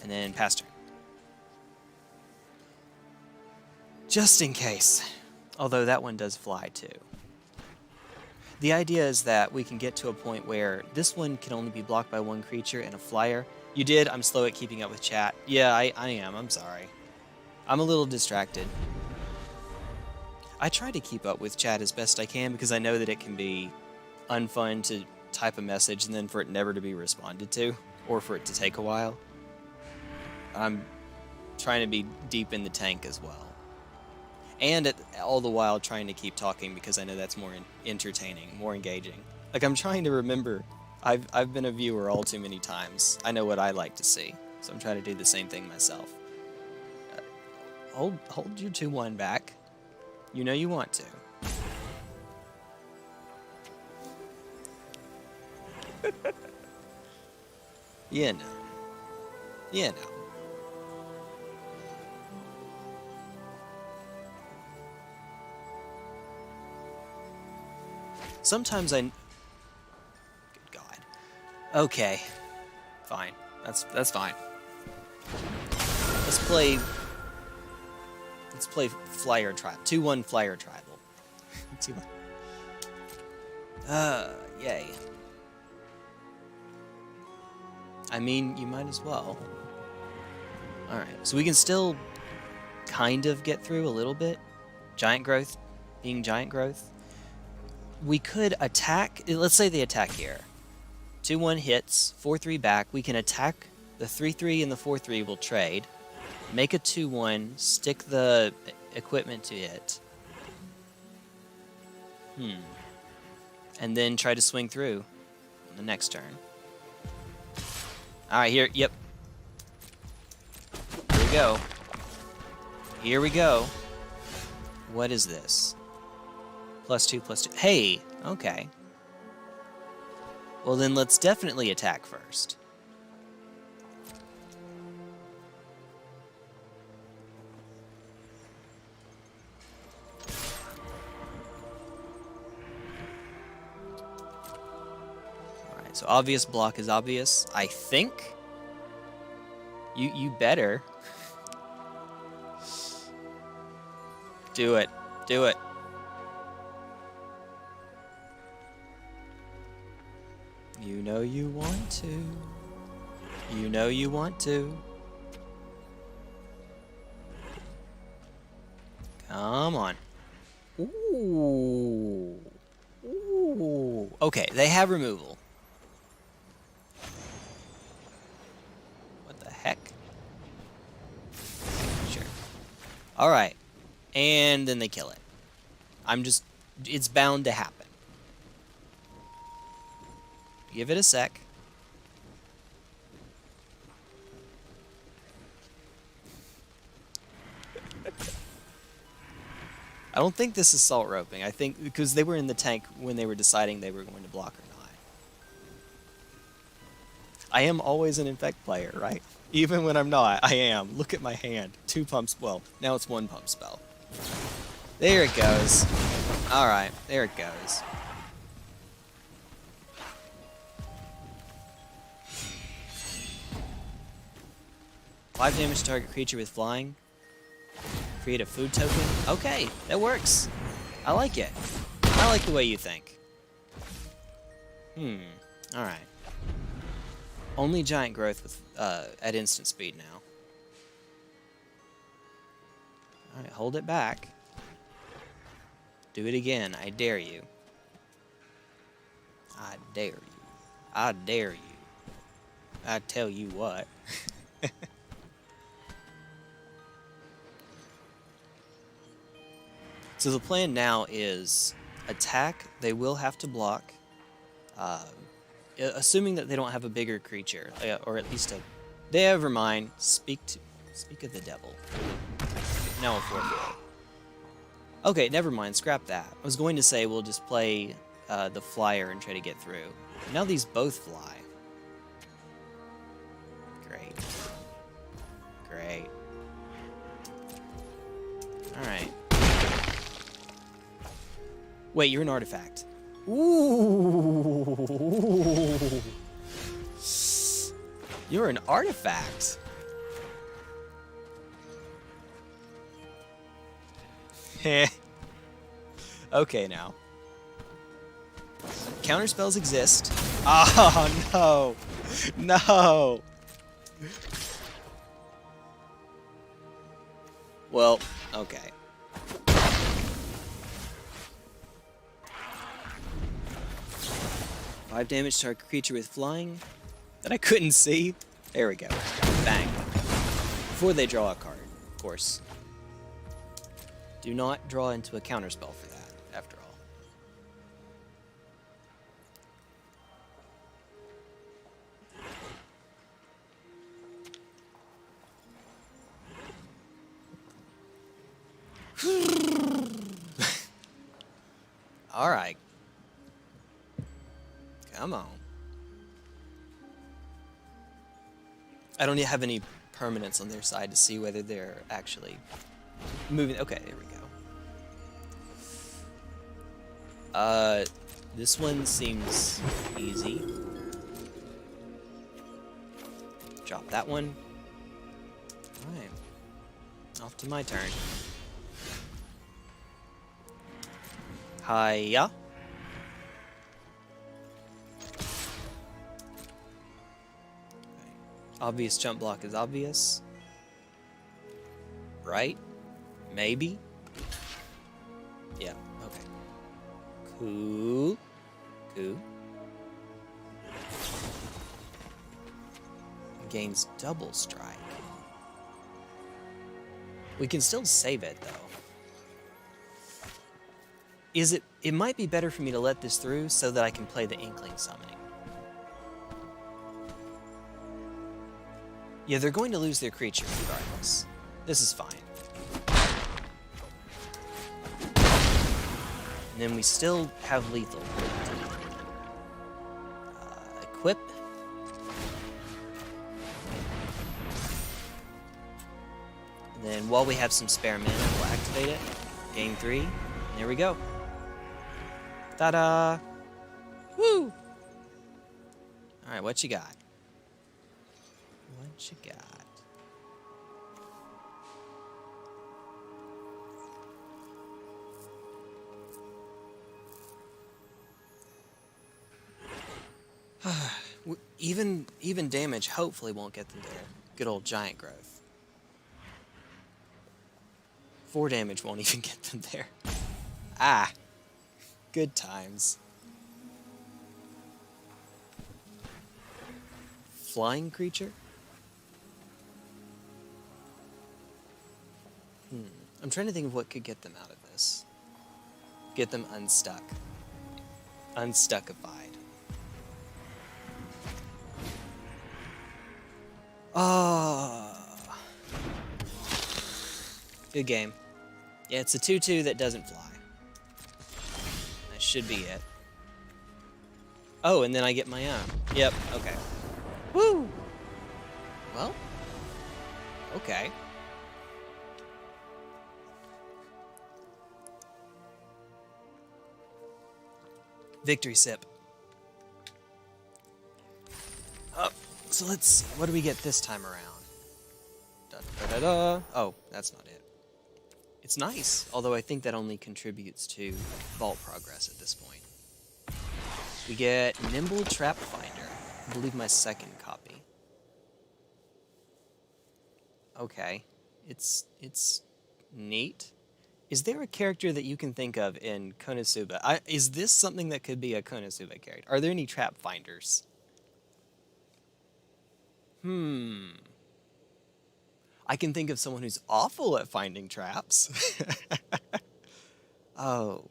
And then pass turn. Just in case. Although that one does fly too. The idea is that we can get to a point where this one can only be blocked by one creature and a flyer. You did? I'm slow at keeping up with chat. Yeah, I am. I'm sorry. I'm a little distracted. I try to keep up with chat as best I can because I know that it can be unfun to type a message and then for it never to be responded to, or for it to take a while. I'm trying to be deep in the tank as well. And all the while trying to keep talking because I know that's more entertaining, more engaging. Like, I'm trying to remember, I've been a viewer all too many times. I know what I like to see, so I'm trying to do the same thing myself. Hold your 2-1 back. You know you want to. Yeah, no. Yeah, no. Sometimes Good God. Okay. Fine. That's fine. Let's play Flyer Tribal. 2-1 Flyer Tribal. 2-1. Yay. I mean, you might as well. Alright, so we can still kind of get through a little bit. Giant growth being giant growth. We could attack, let's say they attack here. 2-1 hits, 4-3 back. We can attack the 3-3 and the 4-3 will trade. Make a 2-1, stick the equipment to it. And then try to swing through on the next turn. Alright, here, yep. Here we go. Here we go. What is this? +2/+2. Hey, okay. Well, then let's definitely attack first. Alright, so obvious block is obvious, I think. You better. Do it. Do it. You know you want to. You know you want to. Come on. Ooh. Ooh. Okay, they have removal. What the heck? Sure. Alright. And then they kill it. It's bound to happen. Give it a sec. I don't think this is salt roping. I think because they were in the tank when they were deciding they were going to block or not. I am always an infect player, right? Even when I'm not, I am. Look at my hand. 2 pumps. Well, now it's 1 pump spell. There it goes. Alright, there it goes. Five damage to target creature with flying. Create a food token. Okay, that works. I like it. I like the way you think. Alright. Only giant growth with at instant speed now. Alright, hold it back. Do it again. I dare you. I dare you. I dare you. I tell you what. So the plan now is attack. They will have to block, assuming that they don't have a bigger creature, or at least a. Never mind. Speak of the devil. Now a 4/4. Okay, never mind. Scrap that. I was going to say we'll just play the flyer and try to get through. Now these both fly. Great. Great. All right. Wait, you're an artifact. Ooh. You're an artifact. Heh. Okay, now. Counterspells exist. Oh, no. No. Well, okay. Five damage to our creature with flying that I couldn't see. There we go. Bang. Before they draw a card, of course. Do not draw into a counterspell for that, after all. Alright. Come on. I don't have any permanents on their side to see whether they're actually moving. Okay, there we go. This one seems easy. Drop that one. Alright. Off to my turn. Hiya. Obvious jump block is obvious. Right? Maybe? Yeah, okay. Cool. Cool. Gains double strike. We can still save it, though. It might be better for me to let this through so that I can play the Inkling Summoning. Yeah, they're going to lose their creature regardless. This is fine. And then we still have lethal. Equip. And then while we have some spare mana, we'll activate it. Game 3. And there we go. Ta-da! Woo! Alright, what you got? What you got? Even damage hopefully won't get them there. Good old giant growth. 4 damage won't even get them there. Ah, good times. Flying creature? I'm trying to think of what could get them out of this. Get them unstuck. Unstuckified. Oh. Good game. Yeah, it's a 2/2 that doesn't fly. That should be it. Oh, and then I get my own. Yep, okay. Woo! Well, okay. Victory sip. Oh, so let's see. What do we get this time around? Da, da, da, da. Oh, that's not it. It's nice, although I think that only contributes to vault progress at this point. We get Nimble Trap Finder. I believe my second copy. Okay. It's neat. Is there a character that you can think of in Konosuba? Is this something that could be a Konosuba character? Are there any trap finders? I can think of someone who's awful at finding traps. Oh.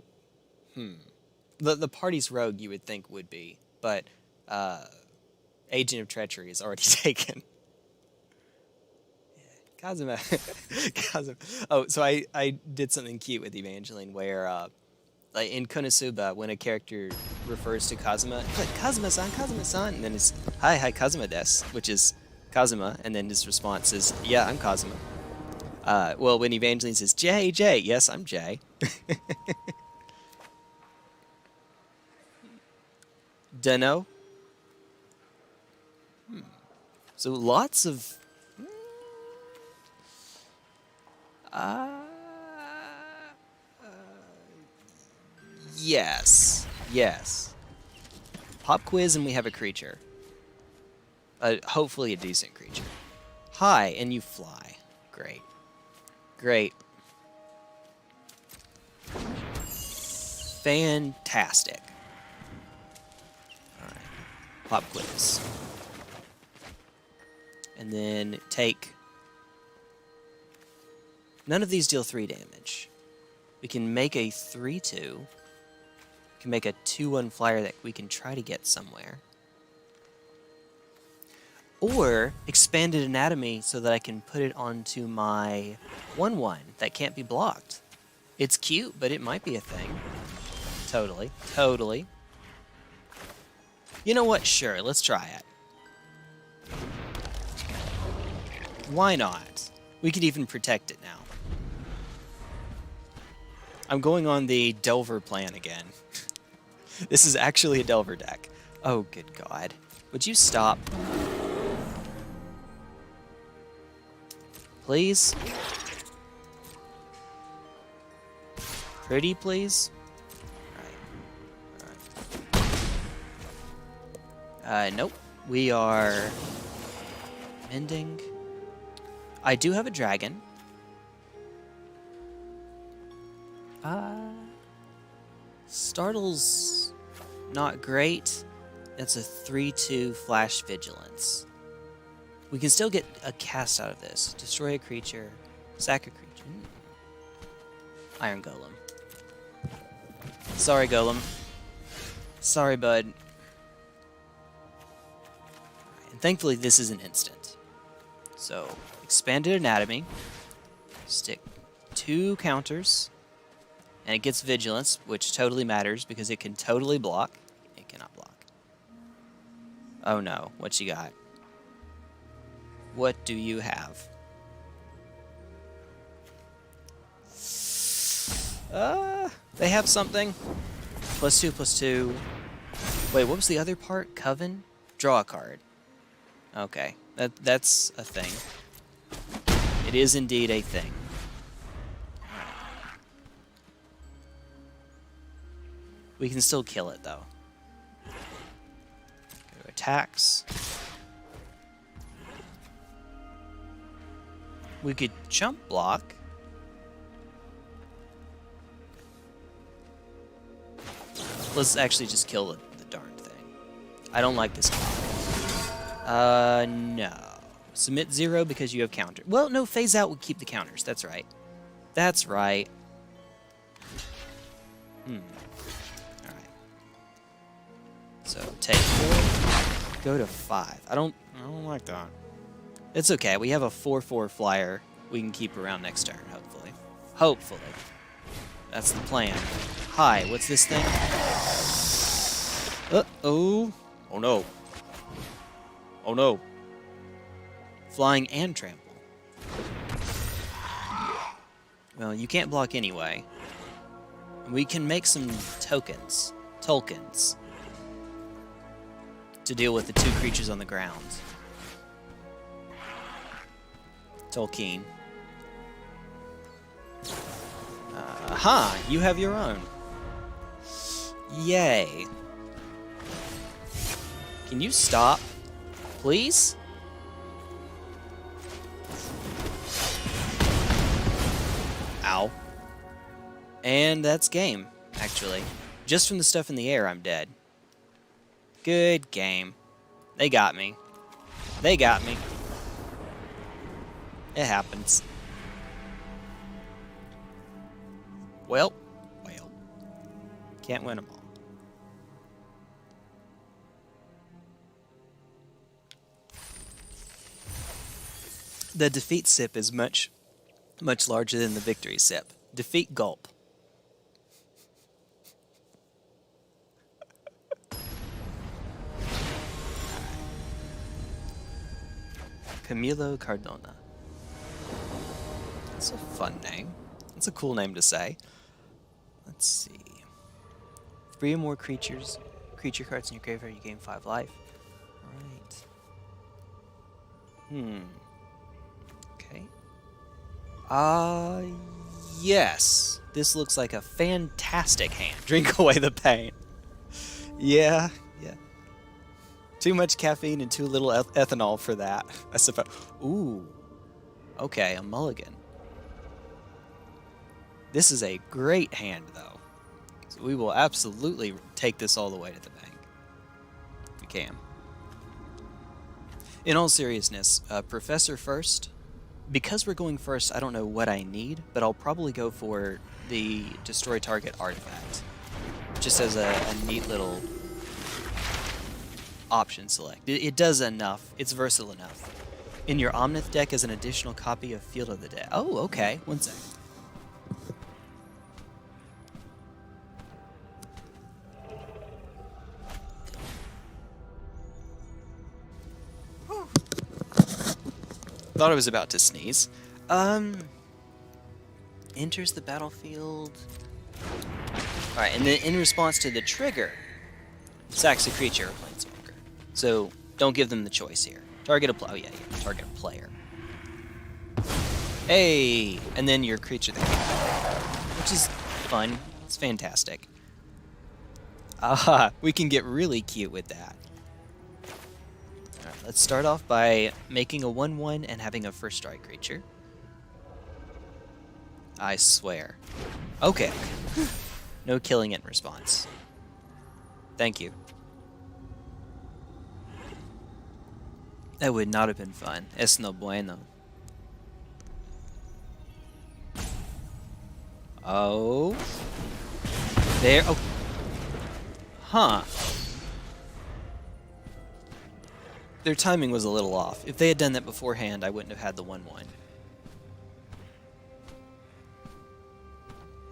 The party's rogue you would think would be, but Agent of Treachery is already taken. Kazuma. Kazuma. Oh, so I did something cute with Evangeline where, like in Konosuba, when a character refers to Kazuma, it's like, Kazuma-san, Kazuma-san, and then it's, hi, Kazuma des, which is Kazuma, and then his response is, yeah, I'm Kazuma. Well, when Evangeline says, Jay, yes, I'm Jay. Dunno. So lots of... Yes. Yes. Pop quiz and we have a creature. Hopefully a decent creature. Hi, and you fly. Great. Great. Fantastic. Alright. Pop quiz. And then take... None of these deal 3 damage. We can make a 3/2. We can make a 2/1 flyer that we can try to get somewhere. Or expanded anatomy so that I can put it onto my 1/1 that can't be blocked. It's cute, but it might be a thing. Totally. Totally. You know what? Sure, let's try it. Why not? We could even protect it now. I'm going on the Delver plan again. This is actually a Delver deck. Oh, good God. Would you stop? Please? Pretty, please? Alright. Nope. We are... Mending. I do have a dragon. Startle's not great. That's a 3/2 Flash Vigilance. We can still get a cast out of this. Destroy a creature. Sack a creature. Iron Golem. Sorry, Golem. Sorry, bud. And thankfully, this is an instant. So, Expanded Anatomy. Stick 2 counters. And it gets Vigilance, which totally matters because it can totally block. It cannot block. Oh no, what you got? What do you have? They have something. +2/+2. Wait, what was the other part? Coven? Draw a card. Okay, that's a thing. It is indeed a thing. We can still kill it, though. Go to attacks. We could jump block. Let's actually just kill the darn thing. I don't like this card. No. Submit 0 because you have counter. Well, no, phase out would keep the counters. That's right. That's right. So take 4, go to 5. I don't like that. It's okay. We have a 4/4 flyer we can keep around next turn, hopefully. Hopefully. That's the plan. Hi, what's this thing? Uh-oh. Oh no. Oh no. Flying and trample. Well, you can't block anyway. We can make some tokens. Tokens. To deal with the 2 creatures on the ground. Tolkien. Aha! You have your own. Yay. Can you stop? Please? Ow. And that's game, actually. Just from the stuff in the air, I'm dead. Good game. They got me. They got me. It happens. Well. Can't win them all. The defeat sip is much larger than the victory sip. Defeat gulp. Camilo Cardona. That's a fun name. That's a cool name to say. Let's see. 3 or more creatures. creature cards in your graveyard, you gain 5 life. Alright. Okay. Yes. This looks like a fantastic hand. Drink away the pain. Yeah. Too much caffeine and too little ethanol for that, I suppose. Ooh. Okay, a mulligan. This is a great hand, though. So we will absolutely take this all the way to the bank. We can. In all seriousness, Professor first. Because we're going first, I don't know what I need, but I'll probably go for the Destroy Target Artifact. Just as a neat little option select. It does enough. It's versatile enough. In your Omnith deck as an additional copy of Field of the Dead. Oh, okay. One second. Thought I was about to sneeze. Enters the battlefield. Alright, and then in response to the trigger, sacks a creature or planeswalker. So, don't give them the choice here. Target a player. Oh, yeah, target a player. Hey! And then your creature there. Which is fun. It's fantastic. We can get really cute with that. Alright, let's start off by making a 1/1 and having a first strike creature. I swear. Okay. No killing it in response. Thank you. That would not have been fun. Es no bueno. Oh. There. Oh. Huh. Their timing was a little off. If they had done that beforehand, I wouldn't have had the 1/1.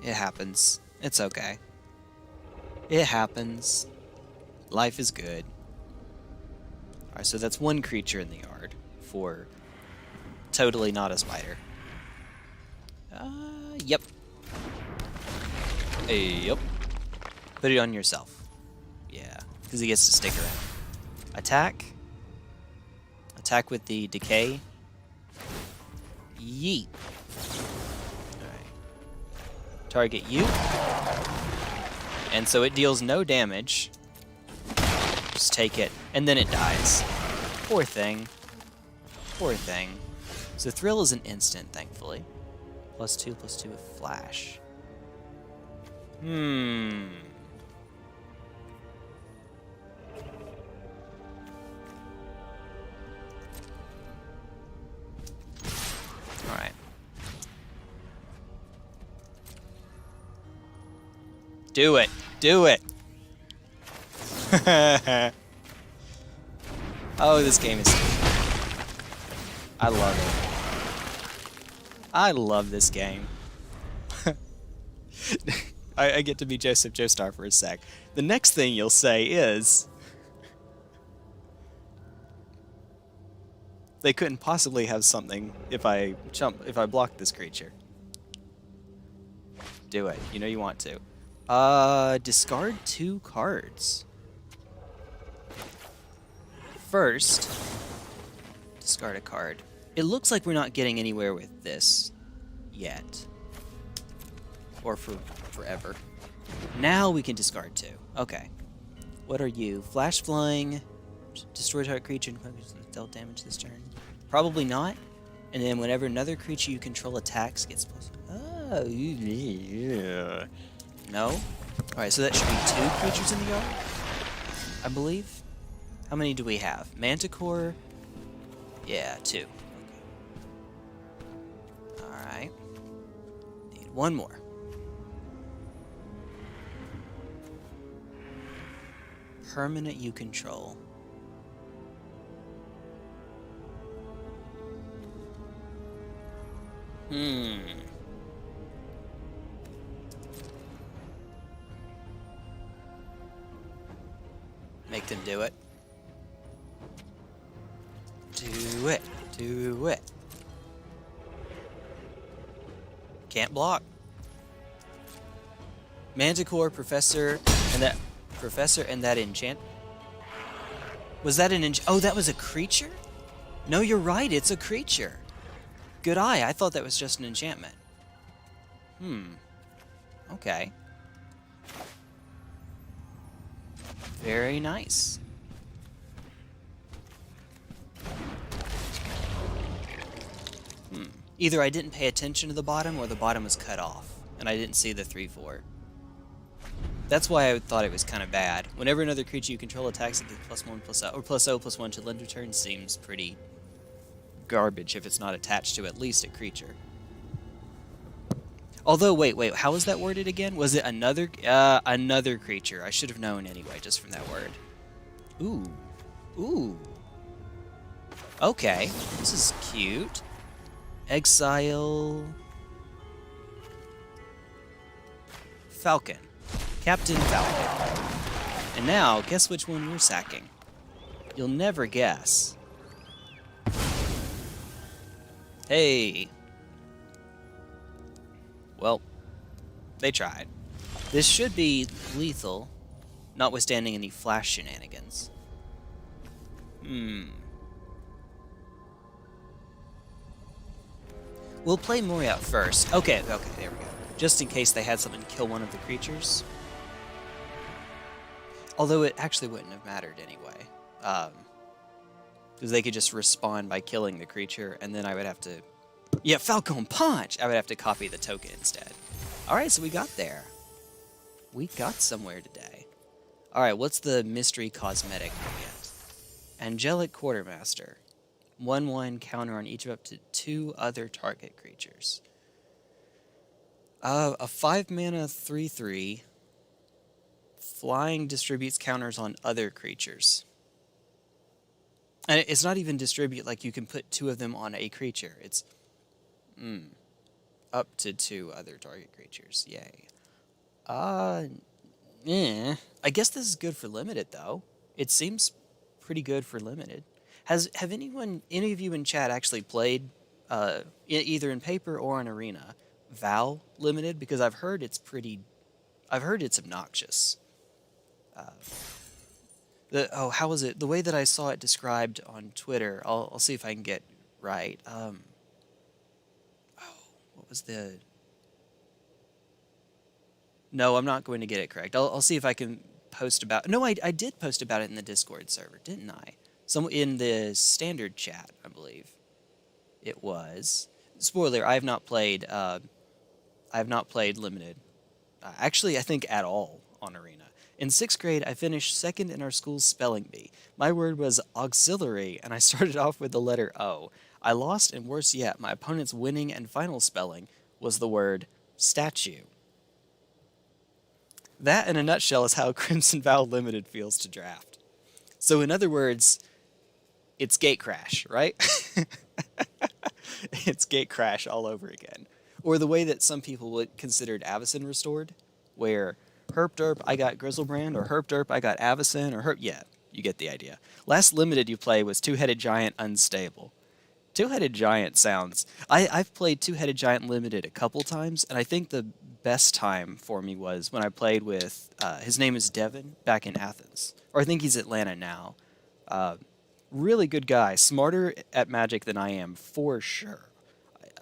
It happens. It's okay. It happens. Life is good. Alright, so that's one creature in the yard for totally not a spider. Yep. Yep. Put it on yourself. Yeah, because he gets to stick around. Attack. Attack with the decay. Yeet. Alright. Target you. And so it deals no damage. Just take it, and then it dies. Poor thing. Poor thing. So Thrill is an instant, thankfully. +2/+2 with Flash. Alright. Do it! Do it! Oh, this game is... I love it. I love this game. I get to be Joseph Joestar for a sec. The next thing you'll say is... They couldn't possibly have something if I blocked this creature. Do it. You know you want to. Discard 2 cards. First, discard a card. It looks like we're not getting anywhere with this yet. Or for forever. Now we can discard 2. Okay. What are you? Flash flying. Destroy target creature and dealt damage this turn. Probably not. And then whenever another creature you control attacks, gets plus. Oh, yeah. No? Alright, so that should be 2 creatures in the yard, I believe. How many do we have? Manticore? Yeah, 2. Okay. Alright. Need 1 more. Permanent you control. Make them do it. Do it. Do it. Can't block. Manticore, Professor, and that Professor and that enchant... Was that an oh, that was a creature? No, you're right, it's a creature. Good eye, I thought that was just an enchantment. Okay. Very nice. Either I didn't pay attention to the bottom or the bottom was cut off, and I didn't see the 3/4. That's why I thought it was kind of bad. Whenever another creature you control attacks, it gets +1/+0, or +0/+1 to end turn seems pretty garbage if it's not attached to at least a creature. Although, wait, how was that worded again? Was it another creature? I should have known anyway, just from that word. Ooh. Okay, this is cute. Exile... Falcon. Captain Falcon. And now, guess which one we're sacking? You'll never guess. Hey. Well, they tried. This should be lethal, notwithstanding any flash shenanigans. We'll play Mori out first. Okay, there we go. Just in case they had something to kill one of the creatures. Although it actually wouldn't have mattered anyway. Because they could just respawn by killing the creature, and then I would have to... Yeah, Falcon Punch! I would have to copy the token instead. Alright, so we got there. We got somewhere today. Alright, what's the mystery cosmetic we get? Angelic Quartermaster. 1/1 counter on each of up to 2 other target creatures. A 5-mana 3/3. Flying distributes counters on other creatures. And it's not even distribute, like you can put 2 of them on a creature. It's up to 2 other target creatures. Yay. I guess this is good for limited though. It seems pretty good for limited. Have any of you in chat actually played either in paper or in arena Vow limited? Because I've heard it's obnoxious. How was it? The way that I saw it described on Twitter, I'll see if I can get right. What was the... No, I'm not going to get it correct. I'll see if I can post about... No, I did post about it in the Discord server, didn't I? In the standard chat, I believe. It was. Spoiler, I have not played limited. Actually, I think at all on arena. In 6th grade, I finished 2nd in our school's spelling bee. My word was auxiliary, and I started off with the letter O. I lost, and worse yet, my opponent's winning and final spelling was the word statue. That, in a nutshell, is how Crimson Vow Limited feels to draft. So, in other words, it's gate crash, right? It's gate crash all over again. Or the way that some people would consider Avacyn Restored, where herp derp, I got Grizzlebrand, or herp derp, I got Avacyn, or herp... Yeah, you get the idea. Last limited you play was Two-Headed Giant Unstable. Two-Headed Giant sounds... I've played Two-Headed Giant Limited a couple times, and I think the best time for me was when I played with... his name is Devin, back in Athens. Or I think he's Atlanta now. Really good guy. Smarter at Magic than I am, for sure.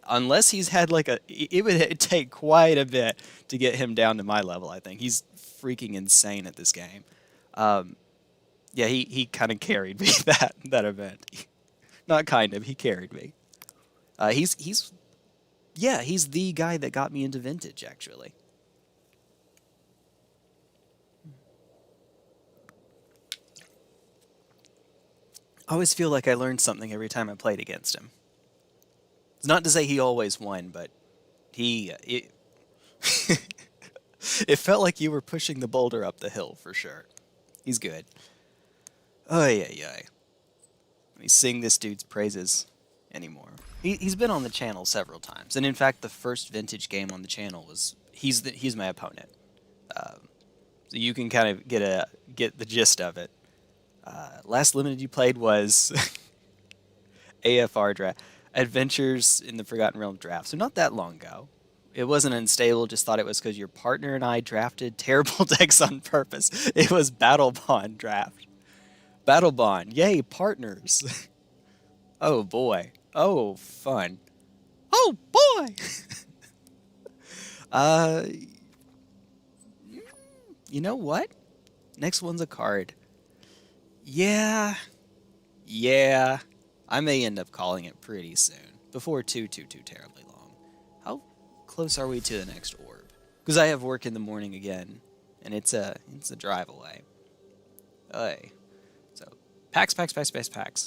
Unless he's had like a... It would take quite a bit to get him down to my level, I think. He's freaking insane at this game. Yeah, he kind of carried me that event. Not kind of, he carried me. He's the guy that got me into Vintage, actually. I always feel like I learned something every time I played against him. It's not to say he always won, but it felt like you were pushing the boulder up the hill, for sure. He's good. Let me sing this dude's praises anymore. He's been on the channel several times, and in fact, the first Vintage game on the channel was... He's my opponent. So you can kind of get the gist of it. Last limited you played was AFR draft. Adventures in the Forgotten Realm draft, so not that long ago. It wasn't unstable, just thought it was because your partner and I drafted terrible decks on purpose. It was Battle Bond draft. Battle Bond, yay, partners. Oh boy. Oh, fun. Oh boy! uh, you know what? Next one's a card. Yeah. I may end up calling it pretty soon. Before too terribly long. How close are we to the next orb? Because I have work in the morning again, and it's a drive away. Hey. So, packs.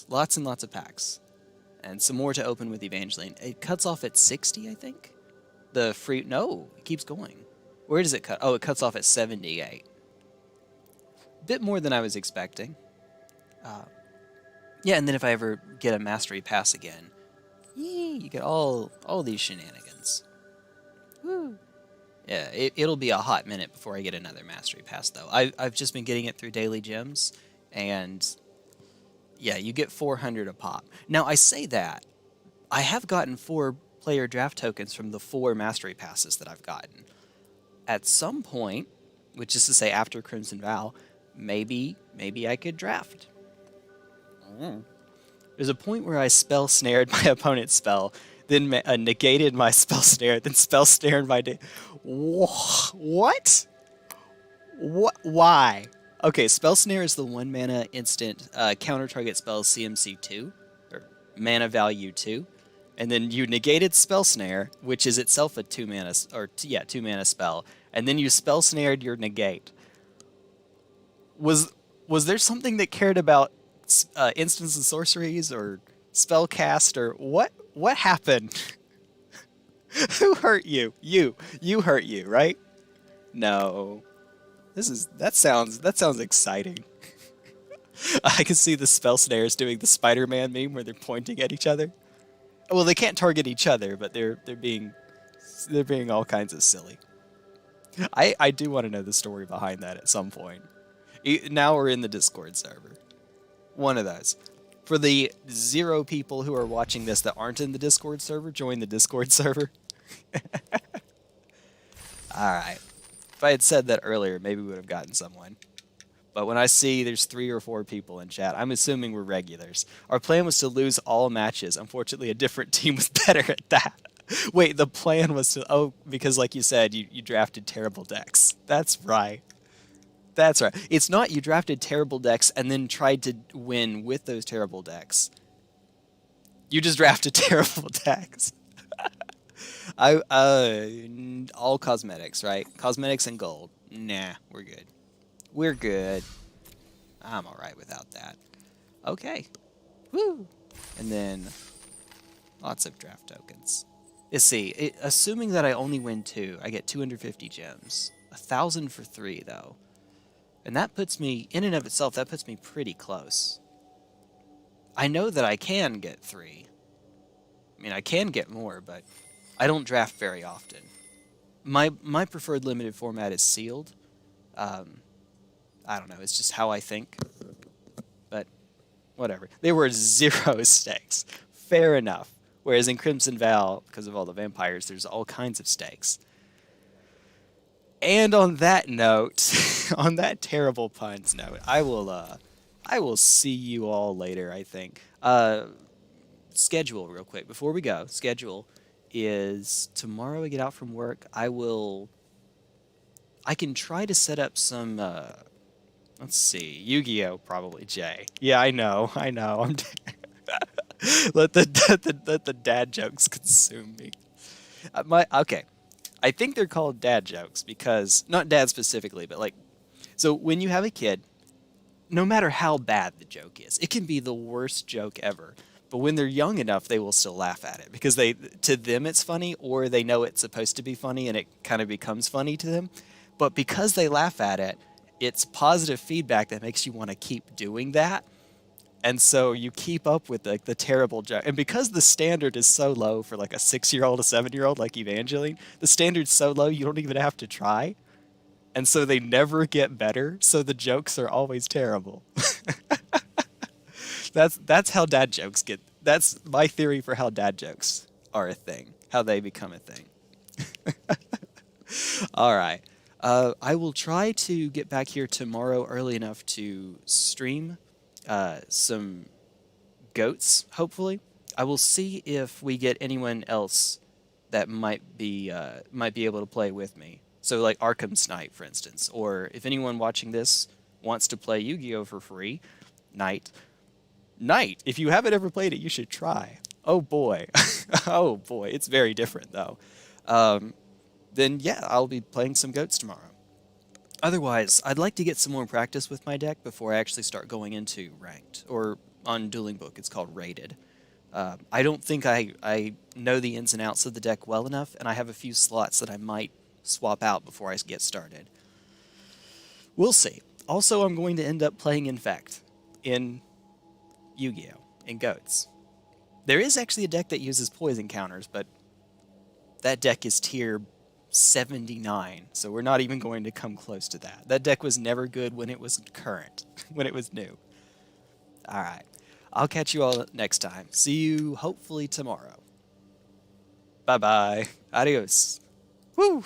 Lots and lots of packs. And some more to open with Evangeline. It cuts off at 60, I think? No, it keeps going. Where does it cut? Oh, it cuts off at 78. Bit more than I was expecting. Yeah, and then if I ever get a Mastery Pass again, you get all these shenanigans. Woo. Yeah, it'll be a hot minute before I get another Mastery Pass, though. I've just been getting it through daily gems, and yeah, you get 400 a pop. Now, I say that. I have gotten 4 player draft tokens from the 4 Mastery Passes that I've gotten. At some point, which is to say after Crimson Vow, maybe I could draft. There's a point where I spell snared my opponent's spell, then negated my spell snare, then spell snared my... What? Why? Okay, Spell Snare is the 1 mana instant counter target spells CMC 2, or mana value 2, and then you negated Spell Snare, which is itself a 2 mana spell, and then you Spell Snared your negate. Was there something that cared about instants and sorceries or spell cast or what happened? Who hurt you? You hurt you, right? No. That sounds exciting. I can see the spell snares doing the Spider-Man meme where they're pointing at each other. Well, they can't target each other, but they're being all kinds of silly. I do want to know the story behind that at some point. Now we're in the Discord server. One of those. For the 0 people who are watching this that aren't in the Discord server, join the Discord server. Alright. If I had said that earlier, maybe we would have gotten someone. But when I see there's 3 or 4 people in chat, I'm assuming we're regulars. Our plan was to lose all matches. Unfortunately, a different team was better at that. Wait, the plan was to... Oh, because like you said, you drafted terrible decks. That's right. That's right. It's not you drafted terrible decks and then tried to win with those terrible decks. You just drafted terrible decks. All cosmetics, right? Cosmetics and gold. Nah, we're good. We're good. I'm alright without that. Okay. Woo! And then lots of draft tokens. Let's see. Assuming that I only win 2, I get 250 gems. 1,000 for 3, though. And that puts me, in and of itself, that puts me pretty close. I know that I can get 3. I mean, I can get more, but I don't draft very often. My preferred limited format is sealed. I don't know, it's just how I think. But whatever. They were 0 stakes. Fair enough. Whereas in Crimson Vow, because of all the vampires, there's all kinds of stakes. And on that note, on that terrible puns note, I will see you all later, I think. Schedule real quick before we go. Schedule is tomorrow I get out from work. I can try to set up some let's see, Yu-Gi-Oh probably, Jay. Yeah, I know. I'm let the dad jokes consume me. Okay. I think they're called dad jokes because, not dad specifically, but like, so when you have a kid, no matter how bad the joke is, it can be the worst joke ever. But when they're young enough, they will still laugh at it because to them it's funny, or they know it's supposed to be funny and it kind of becomes funny to them. But because they laugh at it, it's positive feedback that makes you want to keep doing that. And so you keep up with the terrible joke. And because the standard is so low for like a 6-year-old, a 7-year-old like Evangeline, the standard's so low you don't even have to try. And so they never get better, so the jokes are always terrible. That's how dad jokes get. That's my theory for how dad jokes are a thing, how they become a thing. All right. I will try to get back here tomorrow early enough to stream some goats, hopefully. I will see if we get anyone else that might be able to play with me. So like Arkham's Knight, for instance, or if anyone watching this wants to play Yu-Gi-Oh for free, Knight. If you haven't ever played it, you should try. Oh boy. Oh boy, it's very different though. Then yeah, I'll be playing some goats tomorrow. Otherwise, I'd like to get some more practice with my deck before I actually start going into ranked, or on Dueling Book, it's called rated. I don't think I know the ins and outs of the deck well enough, and I have a few slots that I might swap out before I get started. We'll see. Also, I'm going to end up playing Infect in Yu-Gi-Oh! In Goats. There is actually a deck that uses poison counters, but that deck is tier 79, so we're not even going to come close to that. That deck was never good when it was current, when it was new. Alright, I'll catch you all next time. See you hopefully tomorrow. Bye-bye. Adios. Woo!